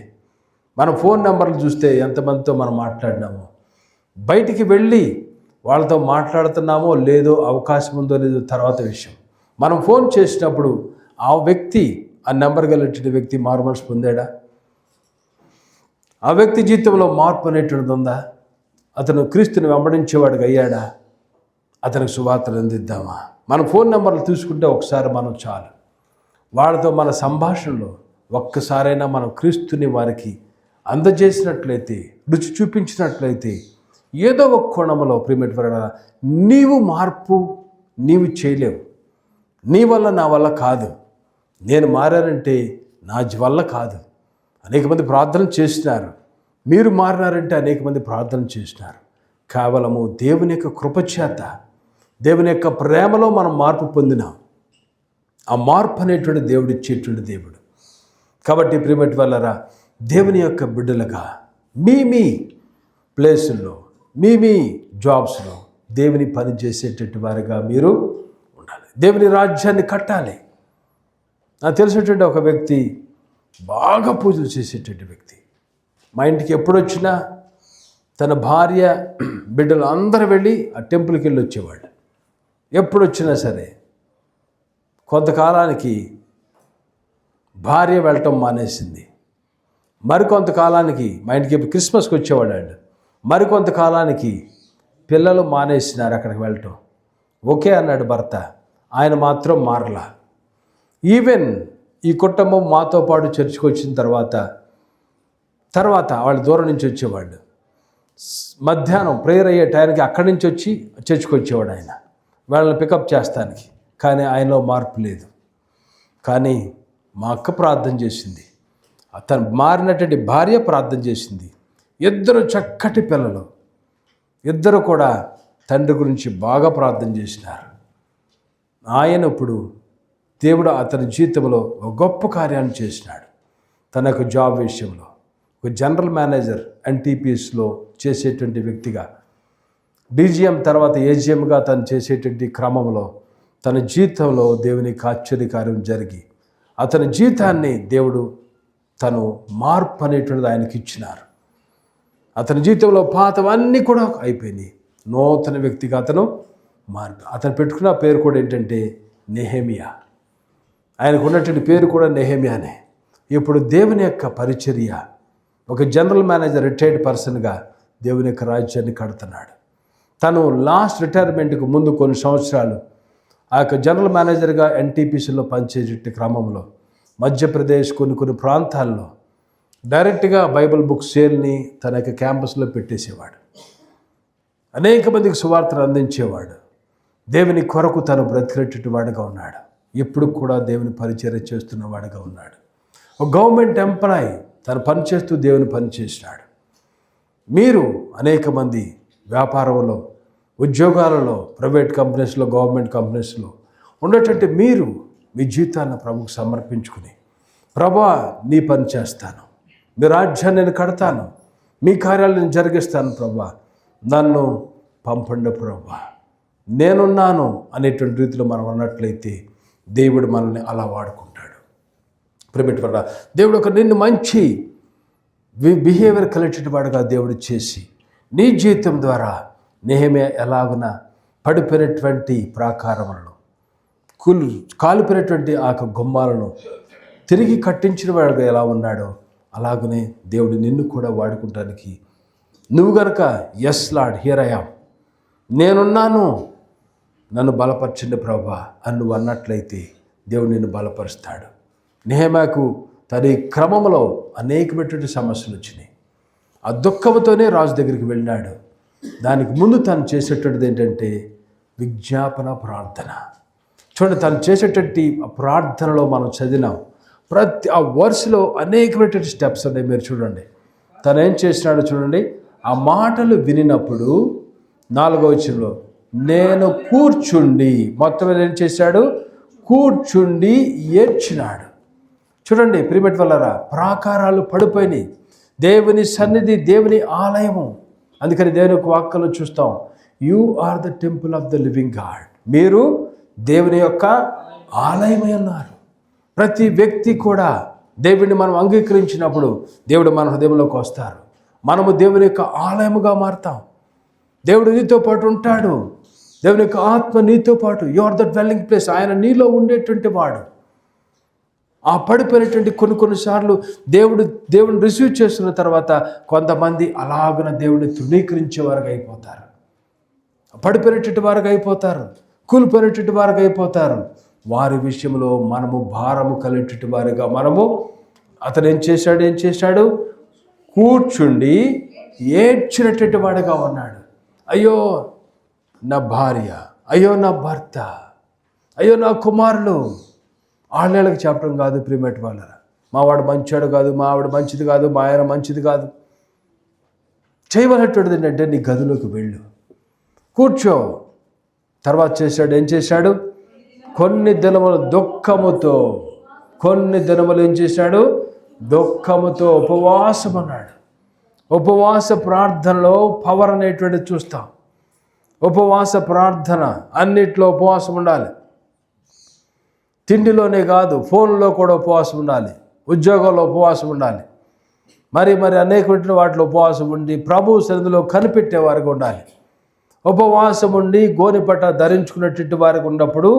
మన ఫోన్ నెంబర్లు చూస్తే ఎంతమందితో మనం మాట్లాడినామో, బయటికి వెళ్ళి వాళ్ళతో మాట్లాడుతున్నామో లేదో, అవకాశం ఉందో లేదో తర్వాత విషయం. మనం ఫోన్ చేసినప్పుడు ఆ వ్యక్తి, ఆ నెంబర్ కలిగిన వ్యక్తి మారుమనసు పొందాడా, ఆ వ్యక్తి జీవితంలో మార్పు అనేటువంటిది ఉందా, అతను క్రీస్తుని వెంబడించేవాడిగా అయ్యాడా, అతనికి సువార్తను అందిద్దామా. మన ఫోన్ నెంబర్లు తీసుకుంటే ఒకసారి మనం చాలు, వాళ్ళతో మన సంభాషణలో ఒక్కసారైనా మనం క్రీస్తుని వారికి అందజేసినట్లయితే, రుచి చూపించినట్లయితే, ఏదో ఒక కోణంలో ప్రిమిట్ వల్ల నీవు మార్పు నీవు చేయలేవు. నీ వల్ల, నా వల్ల కాదు, నేను మారానంటే నా వల్ల కాదు. అనేక మంది ప్రార్థన చేసినారు, మీరు మారినారంటే అనేక మంది ప్రార్థన చేసినారు. కేవలము దేవుని యొక్క కృపచేత, దేవుని యొక్క ప్రేమలో మనం మార్పు పొందినాం. ఆ మార్పు అనేటువంటి దేవుడు ఇచ్చేటువంటి దేవుడు. కాబట్టి ప్రిమిట్ వల్లరా దేవుని యొక్క బిడ్డలుగా మీ ప్లేసుల్లో, మీ జాబ్స్లో దేవుని పని చేసేటట్టు వారిగా మీరు ఉండాలి. దేవుని రాజ్యాన్ని కట్టాలి. నాకు తెలిసినటువంటి ఒక వ్యక్తి బాగా పూజలు చేసేటటువంటి వ్యక్తి, మా ఇంటికి ఎప్పుడొచ్చినా తన భార్య బిడ్డలు అందరూ వెళ్ళి ఆ టెంపుల్కి వెళ్ళి వచ్చేవాళ్ళు. ఎప్పుడొచ్చినా సరే కొంతకాలానికి భార్య వెళ్ళటం మానేసింది. మరికొంతకాలానికి మా ఇంటికి క్రిస్మస్కి వచ్చేవాడు అండి. మరికొంతకాలానికి పిల్లలు మానేసినారు అక్కడికి వెళ్ళటం. ఓకే అన్నాడు భర్త, ఆయన మాత్రం మారలా. ఈవెన్ ఈ కుటుంబం మాతో పాటు చర్చికి వచ్చిన తర్వాత వాళ్ళు దూరం నుంచి వచ్చేవాళ్ళు. మధ్యాహ్నం ప్రేయర్ అయ్యే టైంకి అక్కడి నుంచి వచ్చి చర్చికి వచ్చేవాడు ఆయన, వాళ్ళని పికప్ చేస్తానికి. కానీ ఆయనలో మార్పు లేదు. కానీ మా అక్క ప్రార్థన చేసింది, తను మారినటువంటి భార్య ప్రార్థన చేసింది. ఇద్దరు చక్కటి పిల్లలు, ఇద్దరు కూడా తండ్రి గురించి బాగా ప్రార్థన చేసినారు. ఆయన ఇప్పుడు దేవుడు అతని జీవితంలో ఒక గొప్ప కార్యాన్ని చేసినాడు. తన యొక్క జాబ్ విషయంలో ఒక జనరల్ మేనేజర్ ఎన్టీపీఎస్లో చేసేటువంటి వ్యక్తిగా, డీజీఎం తర్వాత ఏజీఎంగా తను చేసేటువంటి క్రమంలో తన జీవితంలో దేవునికి ఆశ్చర్యకార్యం జరిగి అతని జీవితాన్ని దేవుడు తను మార్పు అనేటువంటిది ఆయనకి ఇచ్చినారు. అతని జీవితంలో పాతవన్నీ కూడా అయిపోయినాయి, నూతన వ్యక్తిగా అతను మార్పు. అతను పెట్టుకున్న పేరు కూడా ఏంటంటే నెహెమియా. ఆయనకు ఉన్నటువంటి పేరు కూడా నెహెమియానే. ఇప్పుడు దేవుని యొక్క పరిచర్య, ఒక జనరల్ మేనేజర్ రిటైర్డ్ పర్సన్గా దేవుని యొక్క రాజ్యాన్ని కడుతున్నాడు. తను లాస్ట్ రిటైర్మెంట్కి ముందు కొన్ని సంవత్సరాలు ఆ యొక్క జనరల్ మేనేజర్గా ఎన్టీపీసీలో పనిచేసే క్రమంలో మధ్యప్రదేశ్ కొన్ని ప్రాంతాల్లో డైరెక్ట్గా బైబిల్ బుక్ సేల్ని తన యొక్క క్యాంపస్లో పెట్టేసేవాడు. అనేక మందికి సువార్తను అందించేవాడు. దేవుని కొరకు తను బ్రతికేటట్టు వాడుగా ఉన్నాడు. ఇప్పుడు కూడా దేవుని పరిచర్య చేస్తున్న వాడుగా ఉన్నాడు. ఒక గవర్నమెంట్ ఎంప్లాయీ తను పనిచేస్తూ దేవుని పని చేసినాడు. మీరు అనేక మంది వ్యాపారంలో, ఉద్యోగాలలో, ప్రైవేట్ కంపెనీస్లో, గవర్నమెంట్ కంపెనీస్లో ఉండేటట్టు మీరు మీ జీవితాన్ని ప్రభువుకు సమర్పించుకుని, ప్రభా నీ పని చేస్తాను, మీ రాజ్యాన్ని నేను కడతాను, మీ కార్యాలు నేను జరిగిస్తాను ప్రభా, నన్ను పంపండి ప్రభా, నేనున్నాను అనేటువంటి రీతిలో మనం అన్నట్లయితే దేవుడు మనల్ని అలా వాడుకుంటాడు. ప్రైవేట్ వల్ల దేవుడు ఒక నిన్ను మంచి బిహేవియర్ కలిగేట వాడుగా దేవుడు చేసి నీ జీవితం ద్వారా నెహెమియా ఎలాగున పడిపోయినటువంటి ప్రాకారములను, కాలిపోయినటువంటి ఆ గుమ్మాలను తిరిగి కట్టించిన వాడుగా ఎలా ఉన్నాడో అలాగనే దేవుడు నిన్ను కూడా వాడుకుంటానికి, నువ్వు గనక yes Lord here I am, నేనున్నాను, నన్ను బలపరచండి ప్రభా అని నువ్వు అన్నట్లయితే దేవుడు నిన్ను బలపరుస్తాడు. నెహెమియాకు తన క్రమంలో అనేకమైనటువంటి సమస్యలు వచ్చినాయి. ఆ దుఃఖంతోనే రాజు దగ్గరికి వెళ్ళినాడు. దానికి ముందు తను చేసేటటువంటిది ఏంటంటే విజ్ఞాపన ప్రార్థన. చూడండి, తను చేసేటటువంటి ప్రార్థనలో మనం చదివినాం, ప్రతి ఆ వర్స్లో అనేకమైనటువంటి స్టెప్స్ ఉన్నాయి. మీరు చూడండి, తను ఏం చేసినాడో చూడండి. ఆ మాటలు వినినప్పుడు 4వ వచనంలో నేను కూర్చుండి, మొత్తం ఏం చేశాడు, కూర్చుండి ఏడ్చినాడు. చూడండి ప్రియమైన వాళ్ళారా, ప్రాకారాలు పడిపోయినాయి. దేవుని సన్నిధి, దేవుని ఆలయము. అందుకని దేవుని యొక్క వాక్యంలో చూస్తాం, you are the temple of the living God. మీరు దేవుని యొక్క ఆలయమై ఉన్నారు. ప్రతి వ్యక్తి కూడా దేవుడిని మనం అంగీకరించినప్పుడు దేవుడు మన హృదయంలోకి వస్తారు. మనము దేవుని యొక్క ఆలయముగా మారుతాం. దేవుడు నీతో పాటు ఉంటాడు. దేవుని యొక్క ఆత్మ నీతో పాటు, you are the dwelling place. ఆయన నీలో ఉండేటువంటి వాడు. ఆ పడిపోయినటువంటి కొన్నిసార్లు దేవుడిని రిసీవ్ చేస్తున్న తర్వాత కొంతమంది అలాగున దేవుడిని తృణీకరించే వారికి అయిపోతారు, పడిపోయినటువంటి వారికి అయిపోతారు, కూలిపోయినటువంటి వారికి అయిపోతారు. వారి విషయంలో మనము భారము కలిగేటువంటి వారిగా అతను ఏం చేశాడు, కూర్చుండి ఏడ్చినటువంటి వాడిగా ఉన్నాడు. అయ్యో నా భార్య, అయ్యో నా భర్త, అయ్యో నా కుమారులు. ఆళ్ళకి చెప్పడం కాదు ప్రియమైన వాళ్ళరా, మావాడు మంచివాడు కాదు, మా ఆవిడ మంచిది కాదు, మా ఆయన మంచిది కాదు. చేయవలటువంటిది ఏంటంటే నీ గదిలోకి వెళ్ళు, కూర్చో. తర్వాత ఏం చేశాడు, కొన్ని దినములు ఏం చేశాడు, దుఃఖముతో ఉపవాసం అన్నాడు. ఉపవాస ప్రార్థనలో పవర్ అనేటువంటిది చూస్తాం. ఉపవాస ప్రార్థన అన్నిట్లో ఉపవాసం ఉండాలి. తిండిలోనే కాదు, ఫోన్లో కూడా ఉపవాసం ఉండాలి, ఉద్యోగంలో ఉపవాసం ఉండాలి, మరి అనేక వాటిలో ఉపవాసం ఉండి ప్రభు సన్నిధిలో కనిపెట్టేవారికి ఉండాలి. ఉపవాసం ఉండి గోనెపట్ట ధరించుకున్నటువంటి వారికి ఉన్నప్పుడు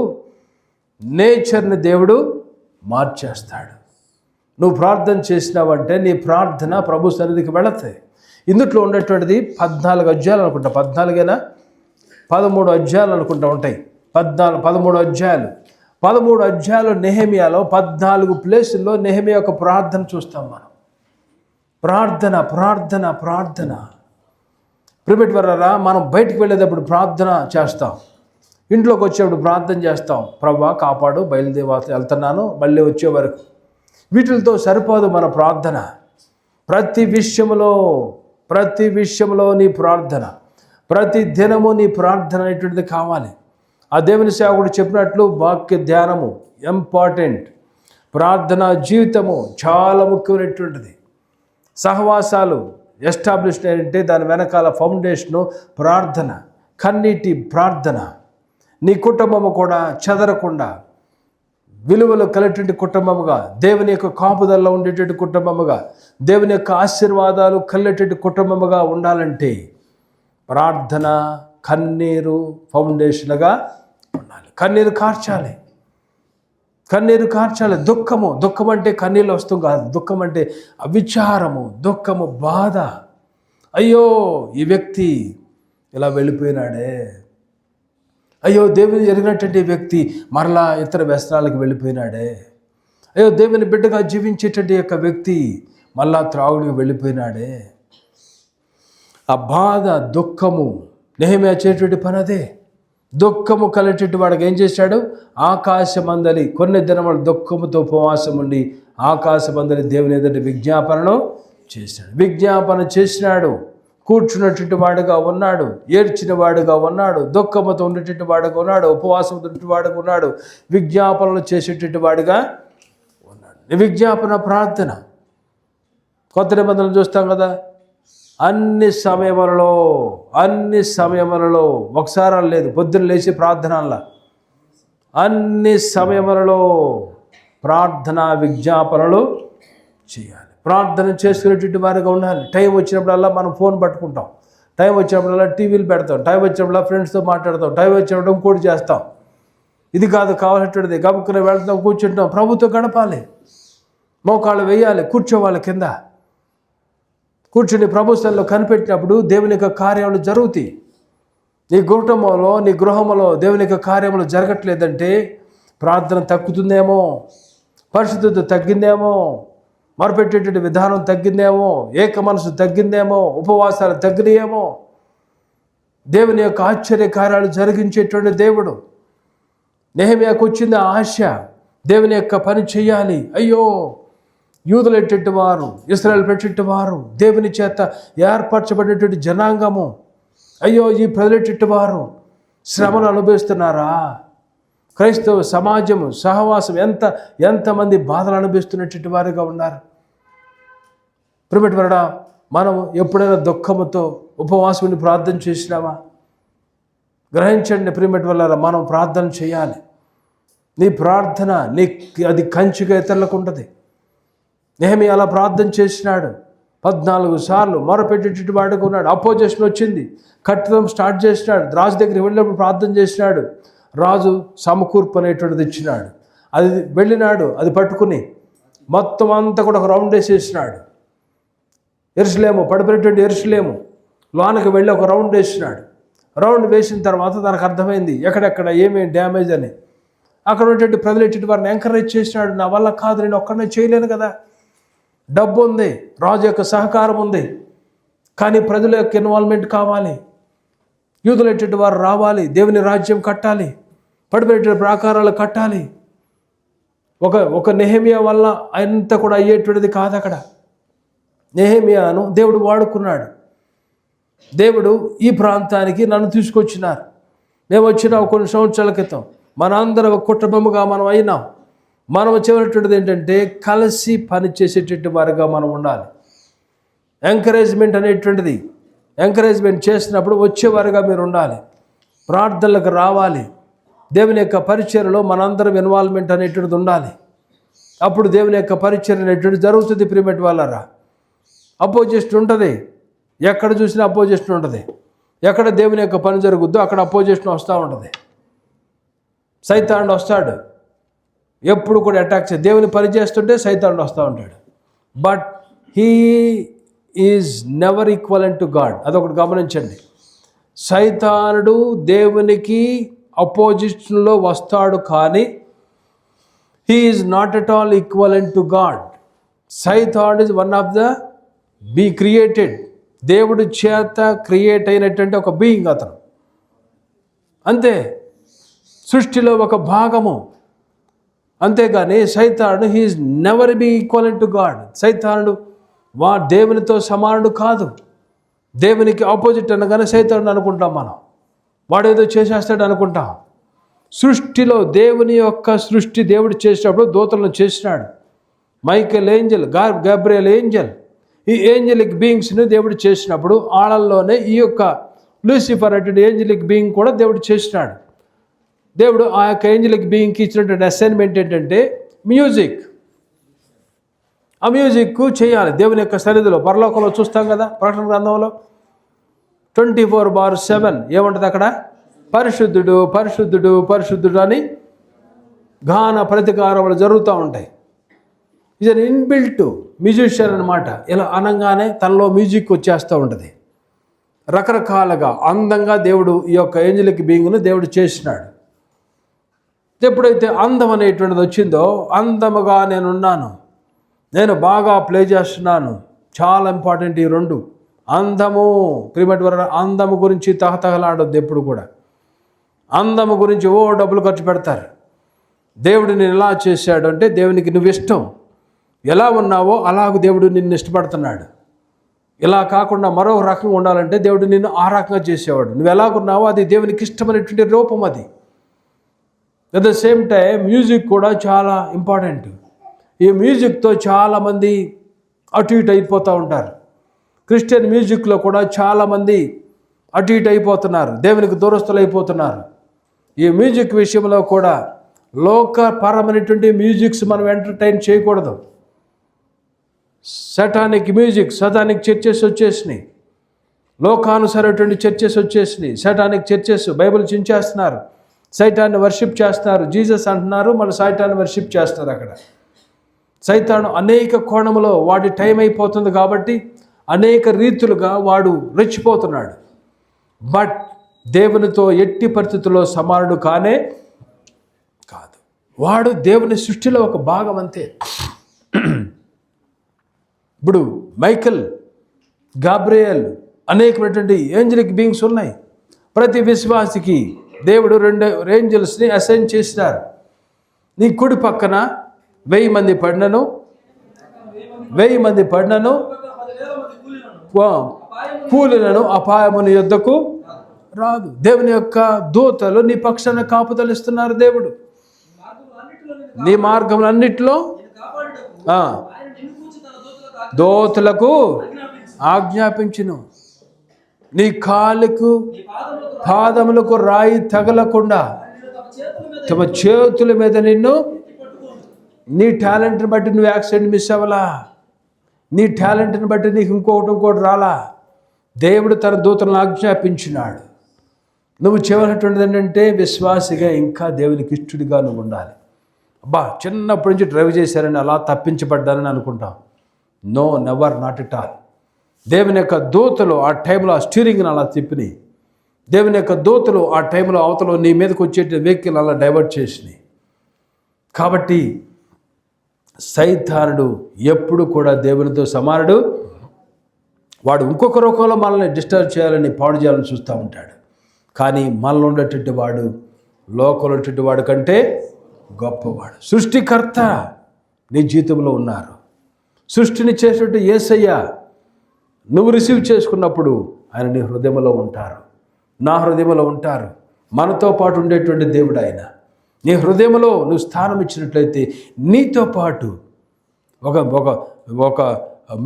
నేచర్ని దేవుడు మార్చేస్తాడు. నువ్వు ప్రార్థన చేసినావంటే నీ ప్రార్థన ప్రభు సన్నిధికి వెళతాయి. ఇందుట్లో ఉండేటువంటిది 14 అధ్యాయాలు అనుకుంటా, 14 13 అధ్యాయాలు అనుకుంటా ఉంటాయి. 13 అధ్యాయాలు. 13 అధ్యాయాలు నెహెమియాలో 14 ప్లేసుల్లో నెహెమియా యొక్క ప్రార్థన చూస్తాం మనం. ప్రార్థన ప్రార్థన ప్రార్థన. ప్రిమిట్ వరరా మనం బయటికి వెళ్ళేటప్పుడు ప్రార్థన చేస్తాం, ఇంట్లోకి వచ్చేప్పుడు ప్రార్థన చేస్తాం, ప్రభువా కాపాడు, బయలుదేరి వెళ్తున్నాను మళ్ళీ వచ్చే వరకు. వీటితో సరిపోదు మన ప్రార్థన. ప్రతి విషయంలో నీ ప్రార్థన, ప్రతి దినము నీ ప్రార్థన అనేటువంటిది కావాలి. ఆ దేవుని సేవకుడు చెప్పినట్లు వాక్య ధ్యానము ఇంపార్టెంట్, ప్రార్థనా జీవితము చాలా ముఖ్యమైనటువంటిది. సహవాసాలు ఎస్టాబ్లిష్ అంటే దాని వెనకాల ఫౌండేషను ప్రార్థన, కన్నీటి ప్రార్థన. నీ కుటుంబము కూడా చెదరకుండా విలువలు కలిగేటువంటి కుటుంబముగా, దేవుని యొక్క కాపుదల్లో ఉండేటువంటి కుటుంబముగా, దేవుని యొక్క ఆశీర్వాదాలు కలిగేటువంటి కుటుంబముగా ఉండాలంటే ప్రార్థన, కన్నీరు ఫౌండేషన్గా ఉండాలి. కన్నీరు కార్చాలి. దుఃఖం అంటే కన్నీళ్ళు వస్తుంది కాదు. దుఃఖం అంటే విచారము, దుఃఖము, బాధ. అయ్యో ఈ వ్యక్తి ఇలా వెళ్ళిపోయినాడే, అయ్యో దేవుని ఎరిగినటువంటి వ్యక్తి మరలా ఇతర వ్యసనాలకు వెళ్ళిపోయినాడే, అయ్యో దేవుని బిడ్డగా జీవించేటువంటి యొక్క వ్యక్తి మళ్ళా త్రాగుడికి వెళ్ళిపోయినాడే. ఆ బాధ, దుఃఖము. నెహెమియా చేసేటువంటి పని అదే. దుఃఖము కలిగేటువంటి వాడికి ఏం చేశాడు? ఆకాశమందలి కొన్ని దినములు దుఃఖముతో ఉపవాసం ఉండి ఆకాశమందలి దేవుని ఎదుటి విజ్ఞాపన చేసినాడు. కూర్చున్నటువంటి వాడుగా ఉన్నాడు, ఏడ్చిన వాడుగా ఉన్నాడు, దుఃఖముతో ఉండేటువంటి వాడుగా ఉన్నాడు, ఉపవాసంతో ఉండేటువంటి వాడుగా ఉన్నాడు, విజ్ఞాపనలు చేసేటువంటి వాడుగా ఉన్నాడు. విజ్ఞాపన ప్రార్థన కొత్త నిబంధనలు చూస్తాం కదా. అన్ని సమయములలో ఒకసారి లేదు, పొద్దున్న లేచి ప్రార్థనలా అన్ని సమయములలో ప్రార్థనా విజ్ఞాపనలు చేయాలి. ప్రార్థన చేసుకునేటువంటి వారిగా ఉండాలి. టైం వచ్చినప్పుడల్లా మనం ఫోన్ పట్టుకుంటాం, టైం వచ్చినప్పుడల్లా టీవీలు పెడతాం, టైం వచ్చినప్పుడల్లా ఫ్రెండ్స్తో మాట్లాడతాం, టైం వచ్చినప్పుడు ఇంకోటి చేస్తాం. ఇది కాదు కావాలంటే గబుక్కున వెళ్తాం, కూర్చుంటాం. ప్రభుతో గడపాలి, మోకాళ్ళు వేయాలి, కూర్చోవాలి, కింద కూర్చుని ప్రభుత్వంలో కనిపెట్టినప్పుడు దేవుని యొక్క కార్యములు జరుగుతాయి. నీ కుటుంబంలో, నీ గృహంలో దేవుని యొక్క కార్యములు జరగట్లేదంటే ప్రార్థన తగ్గుతుందేమో, పరిశుద్ధత తగ్గిందేమో, మొరపెట్టేటువంటి విధానం తగ్గిందేమో, ఏక మనసు తగ్గిందేమో, ఉపవాసాలు తగ్గినాయేమో. దేవుని యొక్క ఆశ్చర్య కార్యాలు జరిగించేటువంటి దేవుడు. నెహెమియాకు వచ్చింది ఆశ, దేవుని యొక్క పని చేయాలి. అయ్యో యూదులు ఎట్టేటి వారు, ఇశ్రాయేలు పెట్టేటి వారు, దేవుని చేత ఏర్పరచబడేటువంటి జనాంగము, అయ్యో ఈ ప్రజలెట్టేటి వారు శ్రమను అనుభవిస్తున్నారా? క్రైస్తవ సమాజము, సహవాసం ఎంతమంది బాధలు అనుభవిస్తున్నటువంటి వారుగా ఉన్నారు. ప్రియమైన వారా, మనం ఎప్పుడైనా దుఃఖముతో ఉపవాసం ప్రార్థన చేసినావా? గ్రహించండి ప్రియమైన వారా, మనం ప్రార్థన చేయాలి. నీ ప్రార్థన అది కంచిగా ఇతరులకు ఉంటుంది. నెహెమియా అలా ప్రార్థన చేసినాడు. 14 సార్లు మొరపెట్టేటి వాడుగా ఉన్నాడు. అపోజిషన్ వచ్చింది, కట్టడం స్టార్ట్ చేసినాడు. రాజు దగ్గరికి వెళ్ళినప్పుడు ప్రార్థన చేసినాడు. రాజు సమకూర్పు అనేటువంటిది ఇచ్చినాడు. అది వెళ్ళినాడు, అది పట్టుకుని మొత్తం అంతా కూడా ఒక రౌండ్ వేసేసినాడు. పడిపోయినటువంటి ఎరుసలేము లోనకి వెళ్ళి ఒక రౌండ్ వేసినాడు. రౌండ్ వేసిన తర్వాత తనకు అర్థమైంది ఎక్కడెక్కడ ఏమేమి డ్యామేజ్ అని. అక్కడ ఉన్నటువంటి ప్రజలు వారిని ఎంకరేజ్ చేసినాడు. నా వల్ల కాదు, నేను ఒక్కడనే చేయలేను కదా. డబ్బు ఉంది, రాజు యొక్క సహకారం ఉంది, కానీ ప్రజల యొక్క ఇన్వాల్వ్మెంట్ కావాలి. యూదులు వారు రావాలి, దేవుని రాజ్యం కట్టాలి, పడిపోయేటువంటి ప్రాకారాలు కట్టాలి. ఒక నెహెమియా వల్ల అంత కూడా అయ్యేటువంటిది కాదు. అక్కడ నెహెమియాను దేవుడు వాడుకున్నాడు. దేవుడు ఈ ప్రాంతానికి నన్ను తీసుకొచ్చినారు. మేము వచ్చిన కొన్ని సంవత్సరాల క్రితం మనందరం ఒక కుటుంబముగా మనం అయినాం. మనం చేయనటువంటిది ఏంటంటే కలిసి పనిచేసేటటువంటి వారిగా మనం ఉండాలి. ఎంకరేజ్మెంట్ చేసినప్పుడు వచ్చేవారుగా మీరు ఉండాలి. ప్రార్థనలకు రావాలి. దేవుని యొక్క పరిచర్యలో మనందరం ఇన్వాల్వ్మెంట్ అనేటువంటిది ఉండాలి. అప్పుడు దేవుని యొక్క పరిచర్య అనేటువంటిది జరుగుతుంది. ప్రియమైన వాళ్ళరా, అపోజిషన్ ఉంటుంది. ఎక్కడ చూసినా అపోజిషన్ ఉంటుంది. ఎక్కడ దేవుని యొక్క పని జరుగుద్దో అక్కడ అపోజిషన్ వస్తూ ఉంటుంది. సైతానుడు వస్తాడు, ఎప్పుడు కూడా అటాక్ చేసి దేవుని పని చేస్తుంటే సైతానుడు వస్తూ ఉంటాడు. But he is never equivalent to God. అదొకటి గమనించండి. సైతానుడు దేవునికి అపోజిషన్లో వస్తాడు, కానీ he is not at all equivalent to God. సైతాన్ is one of the created, దేవుడి చేత క్రియేట్ అయినటువంటి ఒక బీయింగ్ అతను. అంతే, సృష్టిలో ఒక భాగము. అంతేగాని సైతానుడు he is never be equivalent to God. సైతానుడు దేవునితో సమానుడు కాదు. దేవునికి ఆపోజిట్ అనగానే సైతానుడు అనుకుంటాం మనం, వాడేదో చేసేస్తాడు అనుకుంటాం. సృష్టిలో దేవుని యొక్క సృష్టి దేవుడు చేసినప్పుడు దూతలను చేసినాడు. మైకేల్ ఏంజల్, గాబ్రియల్ ఏంజల్, ఈ ఏంజలిక్ బీయింగ్స్ని దేవుడు చేసినప్పుడు ఆళ్ళల్లోనే ఈ యొక్క లూసిఫర్ అటువంటి ఏంజలిక్ బీయింగ్ కూడా దేవుడు చేసినాడు. దేవుడు ఆ యొక్క ఏంజలిక్ బీయింగ్కి ఇచ్చినటువంటి అసైన్మెంట్ ఏంటంటే మ్యూజిక్. ఆ మ్యూజిక్ చేయాలి దేవుని యొక్క సన్నిధిలో. పరలోకంలో చూస్తాం కదా, ప్రకటన గ్రంథంలో 24/7 ఏముంటుంది అక్కడ? పరిశుద్ధుడు పరిశుద్ధుడు పరిశుద్ధుడు అని గాన ప్రతికారములు జరుగుతూ ఉంటాయి. ఇది అన్ ఇన్బిల్ట్ మ్యూజిషియన్ అనమాట. ఇలా అనగానే తనలో మ్యూజిక్ వచ్చేస్తూ ఉంటుంది. రకరకాలుగా అందంగా దేవుడు ఈ యొక్క ఏంజలిక్ బీయింగ్ను దేవుడు చేసినాడు. ఎప్పుడైతే అందం అనేటువంటిది వచ్చిందో, అందముగా నేనున్నాను, నేను బాగా ప్లే చేస్తున్నాను. చాలా ఇంపార్టెంట్ ఈ రెండు. అందము, ప్రియమైన వారు, అందము గురించి తహతహలాడొద్దు ఎప్పుడు కూడా. అందము గురించి డబ్బులు ఖర్చు పెడతారు. దేవుడు నేను ఎలా చేశాడు అంటే, దేవునికి నువ్వు ఇష్టం, ఎలా ఉన్నావో అలాగ దేవుడు నిన్ను ఇష్టపడుతున్నాడు. ఇలా కాకుండా మరో రకంగా ఉండాలంటే దేవుడు నిన్ను ఆ రకంగా చేసేవాడు. నువ్వు ఎలాగున్నావో అది దేవునికి ఇష్టమైనటువంటి రూపం. అది at the same time music కూడా చాలా ఇంపార్టెంట్. ఈ మ్యూజిక్తో చాలామంది అటు ఇటు అయిపోతూ ఉంటారు. క్రిస్టియన్ మ్యూజిక్లో కూడా చాలామంది అటు ఇటు అయిపోతున్నారు, దేవునికి దూరస్తులు అయిపోతున్నారు. ఈ మ్యూజిక్ విషయంలో కూడా లోకపరమైనటువంటి మ్యూజిక్స్ మనం ఎంటర్టైన్ చేయకూడదు. సటానిక్ మ్యూజిక్, సటానిక్ చర్చెస్ వచ్చేసినాయి, లోకానుసారటువంటి చర్చెస్ వచ్చేసినాయి. సటానిక్ చర్చెస్ బైబిల్ చించేస్తున్నారు, సైతాన్ని వర్షిప్ చేస్తున్నారు. జీసస్ అంటున్నారు, మళ్ళీ సైతాన్ని వర్షిప్ చేస్తున్నారు. అక్కడ సైతాను అనేక కోణంలో వాడి టైం అయిపోతుంది కాబట్టి అనేక రీతులుగా వాడు రెచ్చిపోతున్నాడు. బట్ దేవునితో ఎట్టి పరిస్థితుల్లో సమానుడు కానే కాదు. వాడు దేవుని సృష్టిలో ఒక భాగం అంతే. ఇప్పుడు మైకేల్, గాబ్రియల్, అనేకమైనటువంటి ఏంజలిక్ బీయింగ్స్ ఉన్నాయి. ప్రతి విశ్వాసికి దేవుడు 2 ఏంజల్స్ని అసైన్ చేసినారు. నీ కుడి పక్కన 1000 మంది పడినను, 1000 మంది పడినను కూలినను అపాయముని యుద్ధకు రాదు. దేవుని యొక్క దూతలు నీ పక్షాన కాపుదలిస్తున్నారు. దేవుడు నీ మార్గములన్నిటిలో దూతలకు ఆజ్ఞాపించును. నీ కాలుకు పాదములకు రాయి తగలకుండా తమ చేతుల మీద నిన్ను, నీ టాలెంట్ని బట్టి నువ్వు యాక్సిడెంట్ మిస్ అవ్వలా, నీ టాలెంట్ని బట్టి నీకు ఇంకోటి రాలా. దేవుడు తన దూతలను ఆజ్ఞాపించినాడు. నువ్వు చేయవలసినటువంటిది ఏంటంటే విశ్వాసిగా ఇంకా దేవునికి ఇష్టడిగా నువ్వు ఉండాలి. అబ్బా, చిన్నప్పటి నుంచి డ్రైవ్ చేశారని అలా తప్పించబడ్డానని అనుకుంటాం. No, never, not at all. దేవుని యొక్క దూతలు ఆ టైంలో ఆ స్టీరింగ్ని అలా తిప్పినాయి. దేవుని యొక్క దూతలు ఆ టైంలో అవతల నీ మీదకి వచ్చే వెహికల్ అలా డైవర్ట్ చేసినాయి. కాబట్టి సైతానుడు ఎప్పుడు కూడా దేవునితో సమానుడు. వాడు ఇంకొక రూపంలో మనల్ని డిస్టర్బ్ చేయాలని, పాడు చేయాలని చూస్తూ ఉంటాడు. కానీ మనలో ఉండేటువంటి వాడు లోకంలో ఉండేటువంటి వాడు కంటే గొప్పవాడు. సృష్టికర్త నీ జీవితంలో ఉన్నారు. సృష్టిని చేసేటువంటి యేసయ్య నువ్వు రిసీవ్ చేసుకున్నప్పుడు ఆయన నీ హృదయంలో ఉంటారు, నా హృదయంలో ఉంటారు. మనతో పాటు ఉండేటువంటి దేవుడు ఆయన. నీ హృదయంలో నువ్వు స్థానం ఇచ్చినట్లయితే నీతో పాటు ఒక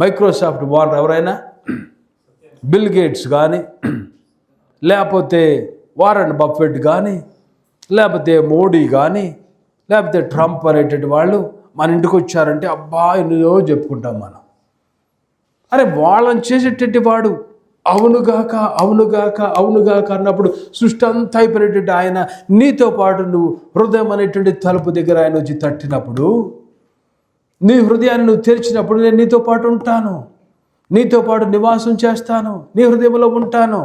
మైక్రోసాఫ్ట్ ఓనర్ ఎవరైనా, బిల్ గేట్స్ కానీ, లేకపోతే వారన్ బఫెట్ కానీ, లేకపోతే మోడీ కానీ, లేకపోతే ట్రంప్ అనేటువంటి వాళ్ళు మన ఇంటికి వచ్చారంటే అబ్బా ఎన్నో చెప్పుకుంటాం మనం. అరే, వాళ్ళని చేసేటటువంటి వాడు అవునుగాక అవునుగాక అవునుగాక అన్నప్పుడు సృష్టి అంతా అయిపోయినటువంటి ఆయన నీతో పాటు నువ్వు హృదయం అనేటువంటి తలుపు దగ్గర ఆయన వచ్చి తట్టినప్పుడు, నీ హృదయాన్ని నువ్వు తెరిచినప్పుడు నేను నీతో పాటు ఉంటాను, నీతో పాటు నివాసం చేస్తాను, నీ హృదయంలో ఉంటాను.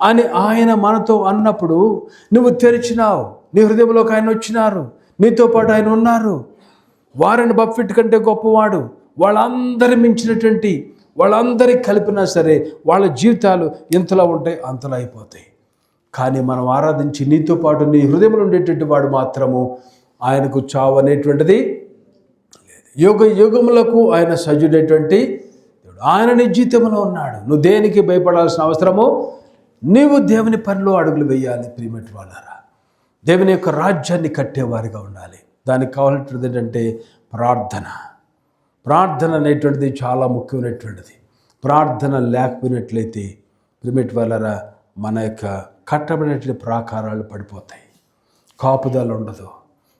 అని ఆయన మనతో అన్నప్పుడు నువ్వు తెరిచినావు, నీ హృదయంలోకి ఆయన వచ్చినారు, నీతో పాటు ఆయన ఉన్నారు. వారెన్ బఫెట్ కంటే గొప్పవాడు, వాళ్ళందరి మించినటువంటి వాళ్ళందరికీ కలిపినా సరే వాళ్ళ జీవితాలు ఎంతలా ఉంటాయి అంతలా అయిపోతాయి. కానీ మనం ఆరాధించి నీతో పాటు నీ హృదయంలో ఉండేటువంటి వాడు మాత్రము ఆయనకు చావు అనేటువంటిది లేదు. యుగ యుగములకు ఆయన సజుడైనటువంటి దేవుడు. ఆయన నీ జీవితంలో ఉన్నాడు. నువ్వు దేనికి భయపడాల్సిన అవసరము, నీవు దేవుని పనిలో అడుగులు వేయాలి. ప్రియమైన వాళ్ళారా, దేవుని యొక్క రాజ్యాన్ని కట్టేవారిగా ఉండాలి. దానికి కావాల్సినది ఏంటంటే ప్రార్థన. ప్రార్థన అనేటువంటిది చాలా ముఖ్యమైనటువంటిది. ప్రార్థన లేకపోయినట్లయితే ప్రియమైన వాళ్ళారా, మన యొక్క కట్టబడినటువంటి ప్రాకారాలు పడిపోతాయి, కాపుదల ఉండదు.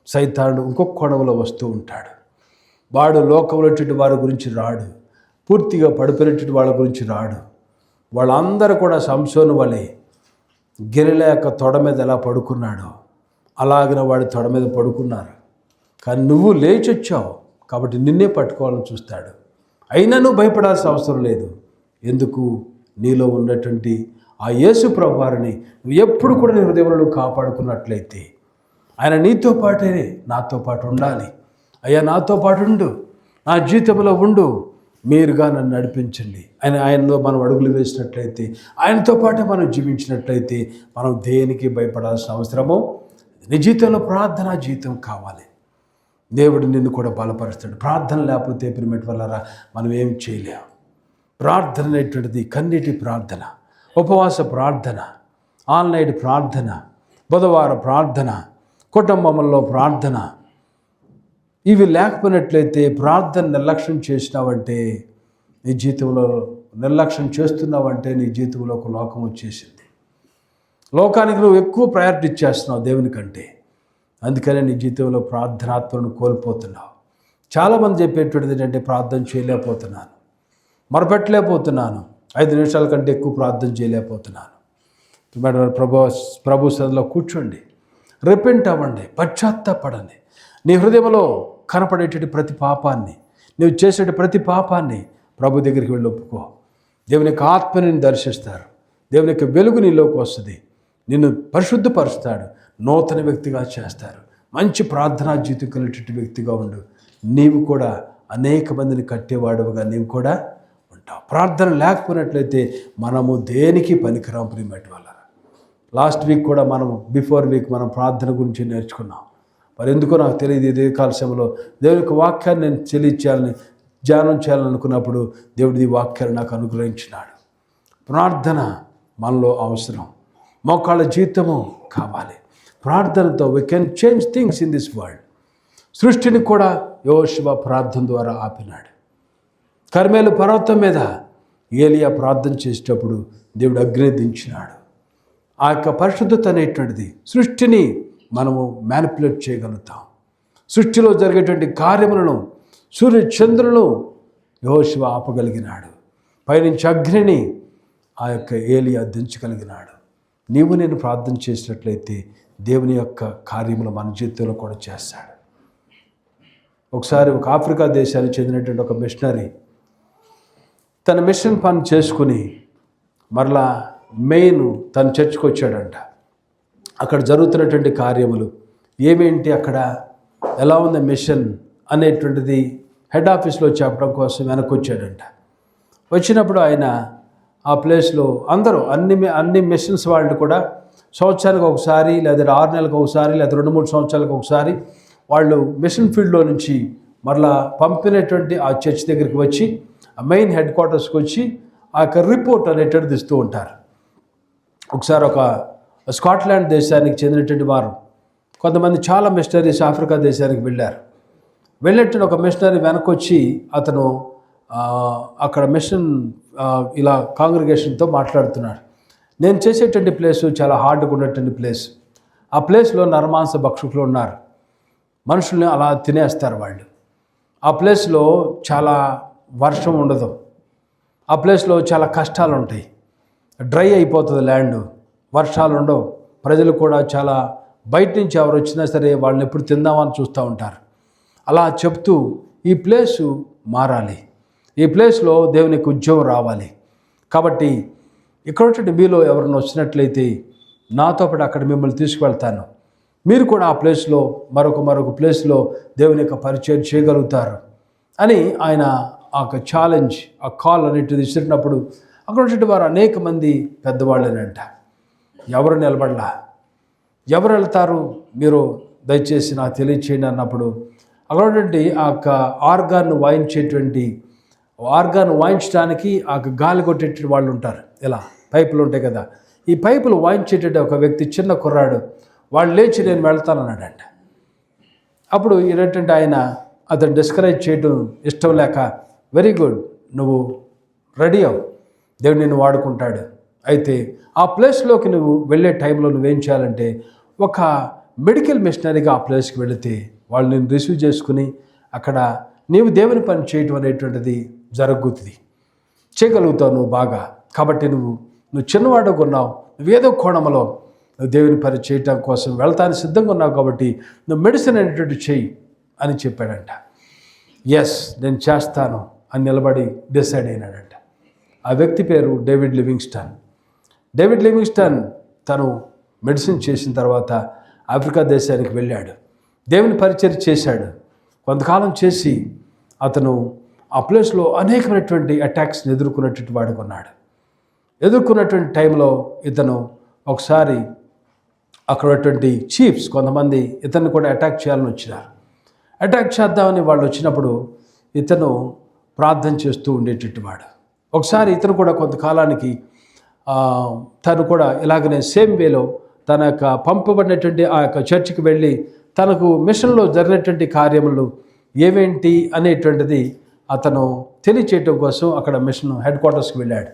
సైతానుడు ఇంకొక కొడవలో వస్తూ ఉంటాడు. వాడు లోకంలో వారి గురించి రాడు, పూర్తిగా పడిపోయినటువంటి వాళ్ళ గురించి రాడు. వాళ్ళందరూ కూడా సంసోను వలె గిరిల యొక్క తొడ మీద ఎలా పడుకున్నాడో అలాగిన వాడి తొడ మీద పడుకున్నారు. కానీ నువ్వు లేచొచ్చావు కాబట్టి నిన్నే పట్టుకోవాలని చూస్తాడు. అయినా నువ్వు భయపడాల్సిన అవసరం లేదు. ఎందుకు? నీలో ఉన్నటువంటి ఆ యేసు ప్రభువారిని నువ్వు ఎప్పుడు కూడా నీ హృదయంలో కాపాడుకున్నట్లయితే ఆయన నీతో పాటే నాతో పాటు ఉండాలి. అయ్యా నాతో పాటు ఉండు, నా జీవితంలో ఉండు, మీరుగా నన్ను నడిపించండి. ఆయనలో మనం అడుగులు వేసినట్లయితే, ఆయనతో పాటే మనం జీవించినట్లయితే మనం దేనికి భయపడాల్సిన అవసరమో. నీ జీవితంలో ప్రార్థనా జీవితం కావాలి. దేవుడు నిన్ను కూడా బలపరుస్తాడు. ప్రార్థన లేకపోతే ప్రియమైన వాళ్ళారా మనం ఏం చేయలేము. ప్రార్థన అనేటువంటిది కన్నీటి ప్రార్థన, ఉపవాస ప్రార్థన, ఆన్లైన్ ప్రార్థన, బుధవార ప్రార్థన, కుటుంబంలో ప్రార్థన. ఇవి లేకపోయినట్లయితే ప్రార్థన నిర్లక్ష్యం చేసినావంటే నీ జీవితంలో నిర్లక్ష్యం చేస్తున్నావంటే నీ జీవితంలో ఒక లోకం వచ్చేసింది. లోకానికి నువ్వు ఎక్కువ ప్రయారిటీ ఇచ్చేస్తున్నావు దేవుని కంటే. అందుకనే నీ జీవితంలో ప్రార్థనాత్మను కోల్పోతున్నావు. చాలామంది చెప్పేటువంటిది ఏంటంటే ప్రార్థన చేయలేకపోతున్నాను, మొరపెట్టలేకపోతున్నాను, 5 నిమిషాల కంటే ఎక్కువ ప్రార్థన చేయలేకపోతున్నాను. ప్రభు సన్నిధిలో కూర్చోండి, రిపెంట్ అవ్వండి, పశ్చాత్తాపడండి. నీ హృదయంలో కనపడేటువంటి ప్రతి పాపాన్ని, నువ్వు చేసే ప్రతి పాపాన్ని ప్రభు దగ్గరికి వెళ్ళి ఒప్పుకో. దేవుని యొక్క ఆత్మని దర్శిస్తారు, దేవుని యొక్క వెలుగు నీలోకి వస్తుంది, నిన్ను పరిశుద్ధపరుస్తాడు, నూతన వ్యక్తిగా చేస్తారు. మంచి ప్రార్థనా జీవితం కలిగినటువంటి వ్యక్తిగా ఉండు. నీవు కూడా అనేక మందిని కట్టేవాడుగా నీవు కూడా ఉంటావు. ప్రార్థన లేకపోయినట్లయితే మనము దేనికి పనికిరాం. ప్రియమైన వాళ్ళారా, లాస్ట్ వీక్ కూడా బిఫోర్ వీక్ మనం ప్రార్థన గురించి నేర్చుకున్నాం. మరి ఎందుకో నాకు తెలియదు, ఇదే కాలశంలో దేవుని యొక్క వాక్యాన్ని నేను చెల్లించాలని ధ్యానం చేయాలని అనుకున్నప్పుడు దేవుడు ఈ వాక్యాన్ని నాకు అనుగ్రహించినాడు. ప్రార్థన మనలో అవసరం, మోకాళ్ళ జీవితము కావాలి. ప్రార్థనతో we can change things in this world. సృష్టిని కూడా యెహోషువ ప్రార్థన ద్వారా ఆపినాడు. కర్మేలు పర్వతం మీద ఏలియా ప్రార్థన చేసేటప్పుడు దేవుడు అగ్ని దించినాడు. ఆ యొక్క పరిశుద్ధత అనేటువంటిది సృష్టిని మనము మ్యానిపులేట్ చేయగలుగుతాం. సృష్టిలో జరిగేటువంటి కార్యములను, సూర్య చంద్రులను యెహోషువ ఆపగలిగినాడు. పైనుంచి అగ్నిని ఆ యొక్క ఏలియా దించగలిగినాడు. నీవు నేను ప్రార్థన చేసినట్లయితే దేవుని యొక్క కార్యములు మన జీవితంలో కూడా చేస్తాడు. ఒకసారి ఒక ఆఫ్రికా దేశానికి చెందినటువంటి ఒక మిషనరీ తన మిషన్ పని చేసుకుని మరలా మెయిన్ తన చర్చికి వచ్చాడంట. అక్కడ జరుగుతున్నటువంటి కార్యములు ఏమేంటి, అక్కడ ఎలా ఉంది మిషన్ అనేటువంటిది హెడ్ ఆఫీస్లో చెప్పడం కోసం వెనక్కి వచ్చాడంట. వచ్చినప్పుడు ఆయన ఆ ప్లేస్లో అందరూ అన్ని మిషన్స్ వాళ్ళు కూడా సంవత్సరానికి ఒకసారి లేదా 6 నెలలకు ఒకసారి లేదా 2-3 సంవత్సరాలకు ఒకసారి వాళ్ళు మిషన్ ఫీల్డ్లో నుంచి మరలా పంపినటువంటి ఆ చర్చ్ దగ్గరికి వచ్చి ఆ మెయిన్ హెడ్ క్వార్టర్స్కి వచ్చి ఆ యొక్క రిపోర్ట్ అనేటువంటిది ఇస్తూ ఉంటారు. ఒకసారి ఒక స్కాట్లాండ్ దేశానికి చెందినటువంటి వారు కొంతమంది చాలా మిషనరీస్ ఆఫ్రికా దేశానికి వెళ్ళేటువంటి ఒక మిషనరీ వెనకొచ్చి అతను అక్కడ మిషన్ ఇలా కాంగ్రిగేషన్తో మాట్లాడుతున్నాడు. నేను చేసేటువంటి ప్లేసు చాలా హార్డ్గా ఉన్నటువంటి ప్లేస్. ఆ ప్లేస్లో నరమాంస భక్షకులు ఉన్నారు, మనుషుల్ని అలా తినేస్తారు వాళ్ళు. ఆ ప్లేస్లో చాలా వర్షం ఉండదు, ఆ ప్లేస్లో చాలా కష్టాలు ఉంటాయి, డ్రై అయిపోతుంది ల్యాండ్, వర్షాలు ఉండవు. ప్రజలు కూడా చాలా బయట నుంచి ఎవరు వచ్చినా సరే వాళ్ళని ఎప్పుడు తిందామని చూస్తూ ఉంటారు. అలా చెప్తూ ఈ ప్లేసు మారాలి, ఈ ప్లేస్లో దేవునికి ఉద్యోగం రావాలి, కాబట్టి ఇక్కడ మీలో ఎవరైనా వచ్చినట్లయితే నాతో పాటు అక్కడ మిమ్మల్ని తీసుకువెళ్తాను. మీరు కూడా ఆ ప్లేస్లో మరొక ప్లేస్లో దేవుని యొక్క పరిచయం చేయగలుగుతారు అని ఆయన ఆ ఛాలెంజ్, ఆ కాల్ అనేటిది ఇచ్చినప్పుడు అక్కడ వారు అనేక మంది పెద్దవాళ్ళేనంట. ఎవరు నిలబడలా. ఎవరు వెళ్తారు, మీరు దయచేసి నాకు తెలియచేయండి అన్నప్పుడు అక్కడ ఆ యొక్క ఆర్గాన్ వాయించడానికి ఆ గాలి కొట్టేట వాళ్ళు ఉంటారు. ఇలా పైపులు ఉంటాయి కదా, ఈ పైపులు వాయించేట ఒక వ్యక్తి, చిన్న కుర్రాడు, వాళ్ళు లేచి నేను వెళ్తానన్నాడంట. అప్పుడు ఏంటంటే అతను డిస్కరేజ్ చేయడం ఇష్టం లేక, వెరీ గుడ్, నువ్వు రెడీ అవు, దేవుడు నిన్ను వాడుకుంటాడు. అయితే ఆ ప్లేస్లోకి నువ్వు వెళ్ళే టైంలో నువ్వేం చేయాలంటే, ఒక మెడికల్ మిషనరీగా ఆ ప్లేస్కి వెళితే వాళ్ళు నేను రిసీవ్ చేసుకుని అక్కడ నీవు దేవుని పని చేయటం అనేటువంటిది జరుగుతుంది, చేయగలుగుతావు నువ్వు బాగా. కాబట్టి నువ్వు చిన్నవాడుగా ఉన్నావు, నువ్వేదో కోణంలో నువ్వు దేవుని పని చేయటం కోసం వెళ్తానికి సిద్ధంగా ఉన్నావు, కాబట్టి నువ్వు మెడిసిన్ అనేటువంటి చెయ్యి అని చెప్పాడంట. ఎస్, నేను చేస్తాను అని నిలబడి డిసైడ్ అయినాడంట. ఆ వ్యక్తి పేరు డేవిడ్ లివింగ్స్టన్. తను మెడిసిన్ చేసిన తర్వాత ఆఫ్రికా దేశానికి వెళ్ళాడు, దేవుని పరిచర్య చేశాడు. కొంతకాలం చేసి అతను ఆ ప్లేస్లో అనేకమైనటువంటి అటాక్స్ని ఎదుర్కొన్నటువంటి టైంలో ఇతను ఒకసారి అక్కడటువంటి చీఫ్స్ కొంతమంది ఇతన్ని కూడా అటాక్ చేయాలని వచ్చినారు. అటాక్ చేద్దామని వాళ్ళు వచ్చినప్పుడు ఇతను ప్రార్థన చేస్తూ ఉండేటట్టువాడు. ఒకసారి ఇతను కూడా కొంతకాలానికి తను కూడా ఇలాగనే సేమ్ వేలో తన యొక్క పంపబడినటువంటి ఆ యొక్క చర్చికి వెళ్ళి తనకు మిషన్లో జరిగినటువంటి కార్యములు ఏవేంటి అనేటువంటిది అతను తెలియచేయటం కోసం అక్కడ మిషన్ హెడ్ క్వార్టర్స్కి వెళ్ళాడు.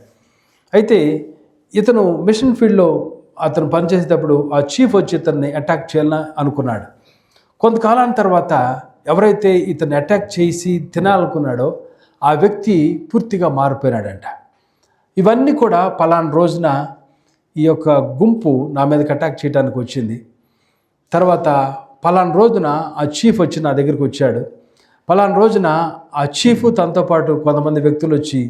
అయితే ఇతను మిషన్ ఫీల్డ్లో అతను పనిచేసేటప్పుడు ఆ చీఫ్ వచ్చి ఇతన్ని అటాక్ చేయాలని అనుకున్నాడు. కొంతకాలం తర్వాత ఎవరైతే ఇతన్ని అటాక్ చేసి తినాలనుకున్నాడో ఆ వ్యక్తి పూర్తిగా మారిపోయినాడంట. ఇవన్నీ కూడా పలానా రోజున ఈ యొక్క గుంపు నా మీదకి అటాక్ చేయడానికి వచ్చింది. తర్వాత పలానా రోజున ఆ చీఫ్ వచ్చి నా దగ్గరికి వచ్చాడు. పలానా రోజున ఆ చీఫ్ తనతో పాటు కొంతమంది వ్యక్తులు వచ్చి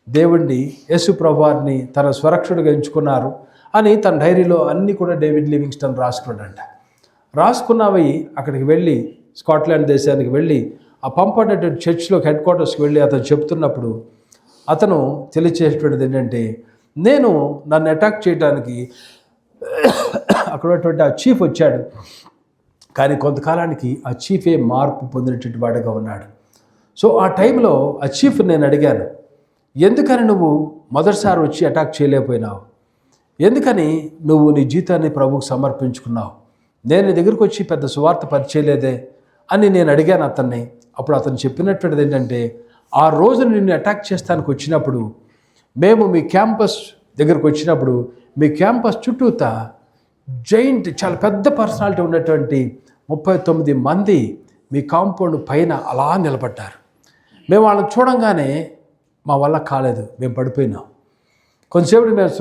దేవుణ్ణి, యేసు ప్రభువారిని తన స్వరక్షకుడిగా ఎంచుకున్నారు అని తన డైరీలో అన్నీ కూడా డేవిడ్ లివింగ్స్టన్ రాసుకున్నాడంట. రాసుకున్నవి అక్కడికి వెళ్ళి స్కాట్లాండ్ దేశానికి వెళ్ళి ఆ పంపబడినటువంటి చర్చ్లోకి హెడ్ క్వార్టర్స్కి వెళ్ళి అతను చెప్తున్నప్పుడు అతను తెలియచేసేటువంటిది ఏంటంటే, నేను నన్ను అటాక్ చేయడానికి అక్కడటువంటి ఆ చీఫ్ వచ్చాడు, కానీ కొంతకాలానికి ఆ చీఫే మార్పు పొందినటువంటి వాడుగా ఉన్నాడు. సో ఆ టైంలో ఆ చీఫ్ నేను అడిగాను, ఎందుకని నువ్వు మొదటిసారి వచ్చి అటాక్ చేయలేకపోయినావు, ఎందుకని నువ్వు నీ జీవితాన్ని ప్రభువుకు సమర్పించుకున్నావు, నేను నీ దగ్గరికి వచ్చి పెద్ద సువార్త పరిచయలేదే అని నేను అడిగాను అతన్ని. అప్పుడు అతను చెప్పినటువంటిది ఏంటంటే, ఆ రోజు నిన్ను అటాక్ చేస్తానికి వచ్చినప్పుడు మేము మీ క్యాంపస్ దగ్గరకు వచ్చినప్పుడు మీ క్యాంపస్ చుట్టూతా జైంట్ చాలా పెద్ద పర్సనాలిటీ ఉన్నటువంటి 39 మంది మీ కాంపౌండ్ పైన అలా నిలబడ్డారు. మేము వాళ్ళని చూడంగానే మా వల్ల కాలేదు, మేము పడిపోయినాం. కొంతసేపు మేము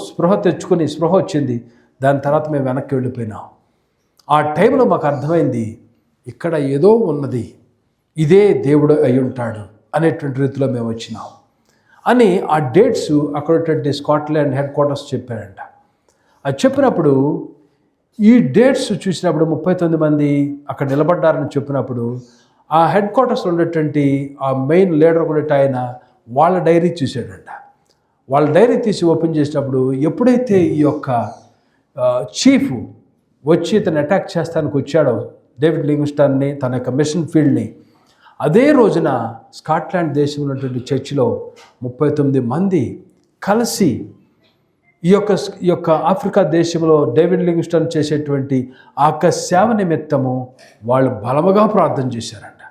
స్పృహ తెచ్చుకొని స్పృహ వచ్చింది, దాని తర్వాత మేము వెనక్కి వెళ్ళిపోయినాం. ఆ టైంలో మాకు అర్థమైంది, ఇక్కడ ఏదో ఉన్నది, ఇదే దేవుడు అయి ఉంటాడు అనేటువంటి రీతిలో మేము వచ్చినాం అని ఆ డేట్స్ అక్కడటువంటి స్కాట్లాండ్ హెడ్ క్వార్టర్స్ చెప్పారంట. అది చెప్పినప్పుడు ఈ డేట్స్ చూసినప్పుడు 39 మంది అక్కడ నిలబడ్డారని చెప్పినప్పుడు ఆ హెడ్ క్వార్టర్స్ ఉన్నటువంటి ఆ మెయిన్ లీడర్ కూడా ఆయన వాళ్ళ డైరీ చూశాడంట. వాళ్ళ డైరీ తీసి ఓపెన్ చేసినప్పుడు ఎప్పుడైతే ఈ యొక్క చీఫ్ వచ్చి ఇతను అటాక్ చేస్తానికి వచ్చాడో డేవిడ్ లివింగ్స్టన్ని, తన యొక్క మిషన్ ఫీల్డ్ని, అదే రోజున స్కాట్లాండ్ దేశంలో ఉన్నటువంటి చర్చిలో 39 మంది కలిసి ఈ యొక్క ఆఫ్రికా దేశంలో డేవిడ్ లివింగ్స్టన్ చేసేటువంటి ఆ యొక్క సేవ నిమిత్తము వాళ్ళు బలముగా ప్రార్థన చేశారంట.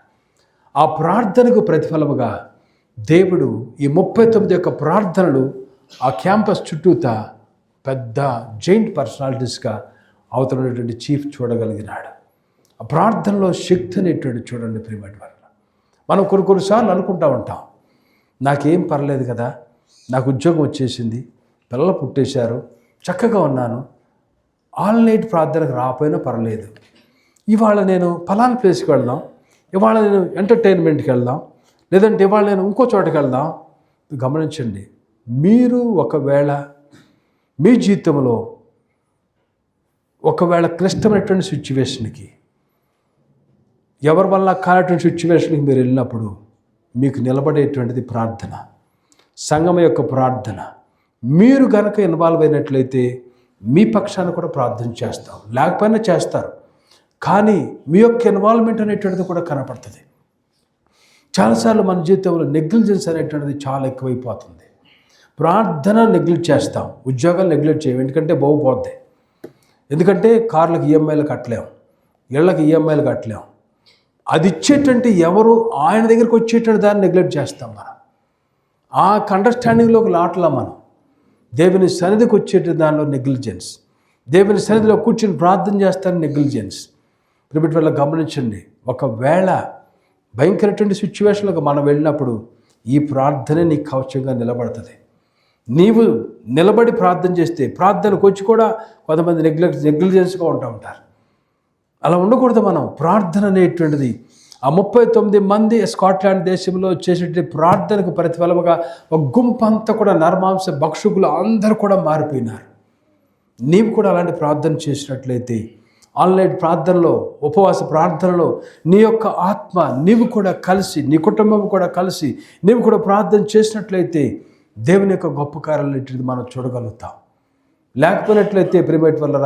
ఆ ప్రార్థనకు ప్రతిఫలముగా దేవుడు ఈ 39 యొక్క ప్రార్థనలు ఆ క్యాంపస్ చుట్టూతా పెద్ద జైంట్ పర్సనాలిటీస్గా అవతలటువంటి చీఫ్ చూడగలిగినాడు. ఆ ప్రార్థనలో శక్తి అనేటువంటి చూడండి ప్రియమైన వారు. మనం కొన్నిసార్లు అనుకుంటూ ఉంటాం, నాకేం పర్లేదు కదా, నాకు ఉద్యోగం వచ్చేసింది, పిల్లలు పుట్టేశారు, చక్కగా ఉన్నాను, ఆల్ నైట్ ప్రార్థనకు రాకపోయినా పర్లేదు, ఇవాళ నేను ఫలానా ప్లేస్కి వెళ్దాం, ఇవాళ నేను ఎంటర్టైన్మెంట్కి వెళ్దాం, లేదంటే ఇవాళ నేను ఇంకో చోటకి వెళ్దాం. గమనించండి, మీరు ఒకవేళ మీ జీవితంలో ఒకవేళ క్లిష్టమైనటువంటి సిచ్యువేషన్కి, ఎవరి వల్ల కానటువంటి సిచ్యువేషన్కి మీరు వెళ్ళినప్పుడు మీకు నిలబడేటువంటిది ప్రార్థన, సంఘం యొక్క ప్రార్థన. మీరు గనక ఇన్వాల్వ్ అయినట్లయితే మీ పక్షాన్ని కూడా ప్రార్థన చేస్తాం, లేకపోయినా చేస్తారు, కానీ మీ యొక్క ఇన్వాల్వ్మెంట్ అనేటువంటిది కూడా కనపడుతుంది. చాలాసార్లు మన జీవితంలో నెగ్లిజెన్స్ అనేటువంటిది చాలా ఎక్కువైపోతుంది. ప్రార్థన నెగ్లెక్ట్ చేస్తాం, ఉద్యోగాలు నెగ్లెక్ట్ చేయం, ఎందుకంటే బాగుపోద్ది. ఎందుకంటే కార్లకు ఈఎంఐలు కట్టలేము, ఇళ్ళకి ఈఎంఐలు కట్టలేము. అది ఇచ్చేటంటే ఎవరు ఆయన దగ్గరికి వచ్చేటువంటి దాన్ని నెగ్లెక్ట్ చేస్తాం. మనం ఆ అండర్స్టాండింగ్లోకి లాట్లా మనం దేవుని సన్నిధికి వచ్చేట దానిలో నెగ్లిజెన్స్, దేవుని సన్నిధిలో కూర్చొని ప్రార్థన చేస్తాను నెగ్లిజెన్స్. ప్రిమిట్ వల్ల గమనించండి, ఒకవేళ భయంకరటువంటి సిచ్యువేషన్లకు మనం వెళ్ళినప్పుడు ఈ ప్రార్థనే నీకు కవచంగా నిలబడుతుంది. నీవు నిలబడి ప్రార్థన చేస్తే, ప్రార్థనకు వచ్చి కూడా కొంతమంది నెగ్లిజెన్స్గా ఉంటారు. అలా ఉండకూడదు. మనం ప్రార్థన అనేటువంటిది ఆ 39 మంది స్కాట్లాండ్ దేశంలో చేసేటువంటి ప్రార్థనకు ప్రతిఫలముగా ఒక గుంపంతా కూడా నరమాంస భక్షకులు అందరూ కూడా మారిపోయినారు. నీవు కూడా అలాంటి ప్రార్థన చేసినట్లయితే, ఆన్లైన్ ప్రార్థనలో, ఉపవాస ప్రార్థనలో నీ యొక్క ఆత్మ నీవు కూడా కలిసి, నీ కుటుంబం కూడా కలిసి నీవు కూడా ప్రార్థన చేసినట్లయితే దేవుని యొక్క గొప్ప కార్యాలన్నిటిని మనం చూడగలుగుతాం. లేకపోయినట్లయితే ప్రిమేట్ వల్ల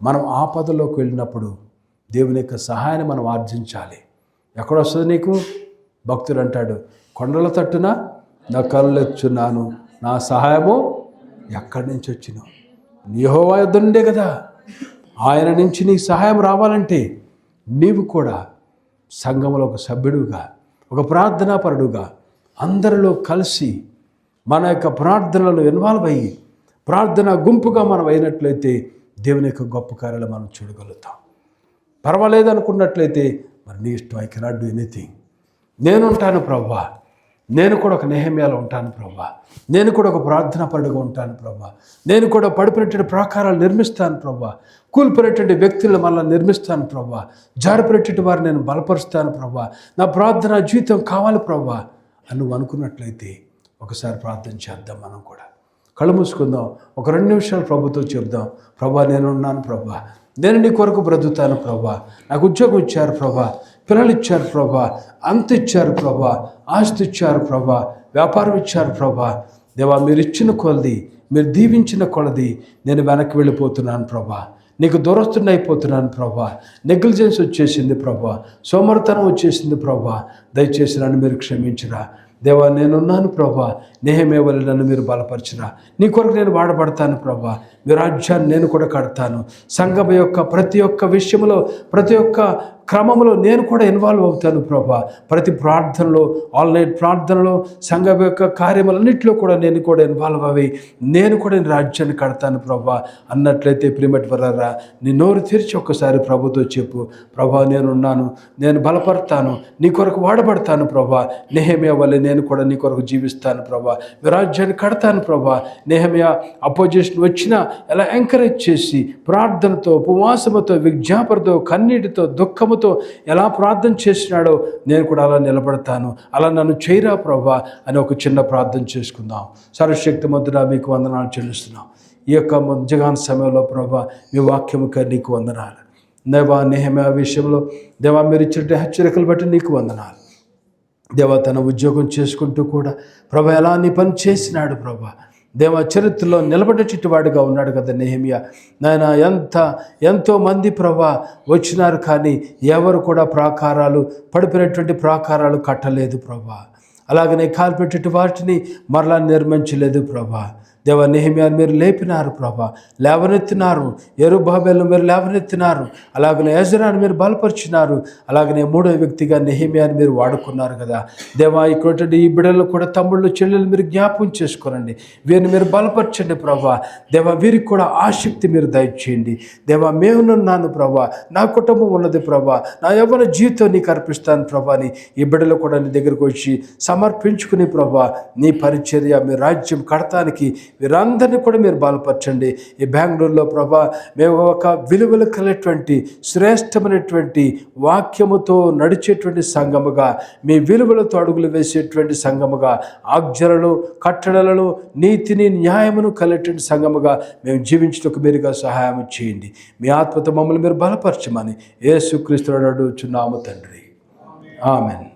మనం ఆపదలోకి వెళ్ళినప్పుడు దేవుని యొక్క సహాయాన్ని మనం ఆర్జించాలి. ఎక్కడొస్తుంది నీకు? భక్తుడు అంటాడు, కొండల తట్టున నా కళ్ళెచ్చున్నాను, నా సహాయము ఎక్కడి నుంచి వచ్చినా యెహోవా యొద్ద నుండే కదా. ఆయన నుంచి నీకు సహాయం రావాలంటే నీవు కూడా సంఘంలో ఒక సభ్యుడుగా, ఒక ప్రార్థనాపరుడుగా అందరిలో కలిసి మన యొక్క ప్రార్థనలను ఇన్వాల్వ్ అయ్యి ప్రార్థన గుంపుగా మనం అయినట్లయితే దేవుని యొక్క గొప్ప కార్యాలు మనం చూడగలుగుతాం. పర్వాలేదు అనుకున్నట్లయితే మరి నీ ఇష్టం, ఐ కెనాట్ డూ ఎనీథింగ్, నేను ఉంటాను ప్రభువా, నేను కూడా ఒక నెహెమ్యాలో ఉంటాను ప్రభువా, నేను కూడా ఒక ప్రార్థనా పరుడుగా ఉంటాను ప్రభువా, నేను కూడా పడిపోయినటువంటి ప్రాకారాలు నిర్మిస్తాను ప్రభువా, కూలిపోయినటువంటి వ్యక్తులను మళ్ళీ నిర్మిస్తాను ప్రభువా, జారిపోయినటువంటి వారిని నేను బలపరుస్తాను ప్రభువా, నా ప్రార్థన జీవితం కావాలి ప్రభువా అని నువ్వు అనుకున్నట్లయితే ఒకసారి ప్రార్థన చేద్దాం. మనం కూడా కళ్ళు మూసుకుందాం, ఒక 2 నిమిషాలు ప్రభుతో చెప్దాం. ప్రభువా, నేను ఉన్నాను ప్రభువా, నేను నీ కొరకు బ్రతుకుతాను ప్రభువా, నాకు ఉద్యోగం ఇచ్చారు ప్రభువా, పిల్లలు ఇచ్చారు ప్రభువా, అంత ఇచ్చారు ప్రభువా, ఆస్తి ఇచ్చారు ప్రభువా, వ్యాపారం ఇచ్చారు ప్రభువా. దేవా, మీరు ఇచ్చిన కొలది, మీరు దీవించిన కొలది నేను వెనక్కి వెళ్ళిపోతున్నాను ప్రభువా, నీకు దూరస్తుని అయిపోతున్నాను ప్రభువా, నెగ్లిజెన్స్ వచ్చేసింది ప్రభువా, సోమరితనం వచ్చేసింది ప్రభువా, దయచేసి నన్ను మీరు క్షమించరా. దేవా, నేనున్నాను ప్రభా, నెహెమ్యా వలె నన్ను మీరు బలపరచురా, నీ కొరకు నేను వాడబడతాను ప్రభా, మీ రాజ్యాన్ని నేను కూడా కడతాను, సంఘం యొక్క ప్రతి ఒక్క విషయంలో, ప్రతి ఒక్క క్రమంలో నేను కూడా ఇన్వాల్వ్ అవుతాను ప్రభా, ప్రతి ప్రార్థనలో, ఆన్లైన్ ప్రార్థనలో, సంఘం యొక్క కార్యములన్నింటిలో కూడా నేను కూడా ఇన్వాల్వ్ అవి నేను కూడా నీ రాజ్యాన్ని కడతాను ప్రభా అన్నట్లయితే ప్రిమట్ వరరా నీ నోరు తెరిచి ఒక్కసారి ప్రభుతో చెప్పు, ప్రభా నేనున్నాను, నేను బలపడతాను, నీ కొరకు వాడబడతాను ప్రభా, నెహెమ్యా వలె నేను కూడా నీ కొరకు జీవిస్తాను ప్రభా, మీ రాజ్యాన్ని కడతాను ప్రభా. నెహెమ్యా అపోజిషన్ వచ్చినా ఎలా ఎంకరేజ్ చేసి ప్రార్థనతో, ఉపవాసముతో, విజ్ఞాపనతో, కన్నీటితో, దుఃఖముతో ఎలా ప్రార్థన చేసినాడో నేను కూడా అలా నిలబడతాను, అలా నన్ను చేయరా ప్రభా అని ఒక చిన్న ప్రార్థన చేసుకుందాం. సర్వశక్తిమంతుడా మీకు వందనాలు చెల్లిస్తున్నాం. ఈ యొక్క మధ్యగాన సమయంలో ప్రభా మీ వాక్యముక నీకు వందనాలు. దేవా, నెహెమ్యా విషయంలో దేవా మీరు ఇచ్చిన హెచ్చరికలు బట్టి నీకు వందనాలు. దేవా, తన ఉద్యోగం చేసుకుంటూ కూడా ప్రభా ఎలా నీ పని చేసినాడు ప్రభా. దేవా, చరిత్రలో నిలబడేటట్టువాడుగా ఉన్నాడు కదా నెహెమ్యా. నాయన ఎంతోమంది ప్రభా వచ్చినారు, కానీ ఎవరు కూడా ప్రాకారాలు, పడిపోయినటువంటి ప్రాకారాలు కట్టలేదు ప్రభా. అలాగనే కాల్పెట్టేటి వాటిని మరలా నిర్మించలేదు ప్రభా. దేవా, నెహెమ్యాను మీరు లేపినారు ప్రభా, లేవనెత్తినారు, యెరుబ్బయలు మీరు లేవనెత్తినారు, అలాగనే ఎజ్రాను మీరు బలపరిచినారు, అలాగనే 3వ వ్యక్తిగా నెహెమ్యాను మీరు వాడుకున్నారు కదా. దేవా, ఇక్కడ ఈ బిడ్డలు కూడా తమ్ముళ్ళు, చెల్లెలు మీరు జ్ఞాపకం చేసుకోనండి, వీరిని మీరు బలపరచండి ప్రభా. దేవా, వీరికి కూడా ఆసక్తి మీరు దయచేయండి. దేవా, మేమునున్నాను ప్రభా, నా కుటుంబం ఉన్నది ప్రభా, నా యవ్వన జీవితం నీకు అర్పిస్తాను ప్రభా అని ఈ బిడ్డలు కూడా నీ దగ్గరకు వచ్చి సమర్పించుకుని ప్రభా నీ పరిచర్య, మీ రాజ్యం కడతానికి వీరందరినీ కూడా మీరు బలపరచండి. ఈ బెంగళూరులో ప్రభా మేము ఒక విలువలు కలిగినటువంటి శ్రేష్టమైనటువంటి వాక్యముతో నడిచేటువంటి సంఘముగా, మీ విలువలతో అడుగులు వేసేటువంటి సంఘముగా, ఆజ్ఞలను కట్టడలను నీతిని న్యాయమును కలిగేటువంటి సంఘముగా మేము జీవించుటకు మీరుగా సహాయం చేయండి. మీ ఆత్మతో మమ్మల్ని మీరు బలపరచమని యేసుక్రీస్తుని అడుగుచున్నాము తండ్రి. ఆమెన్.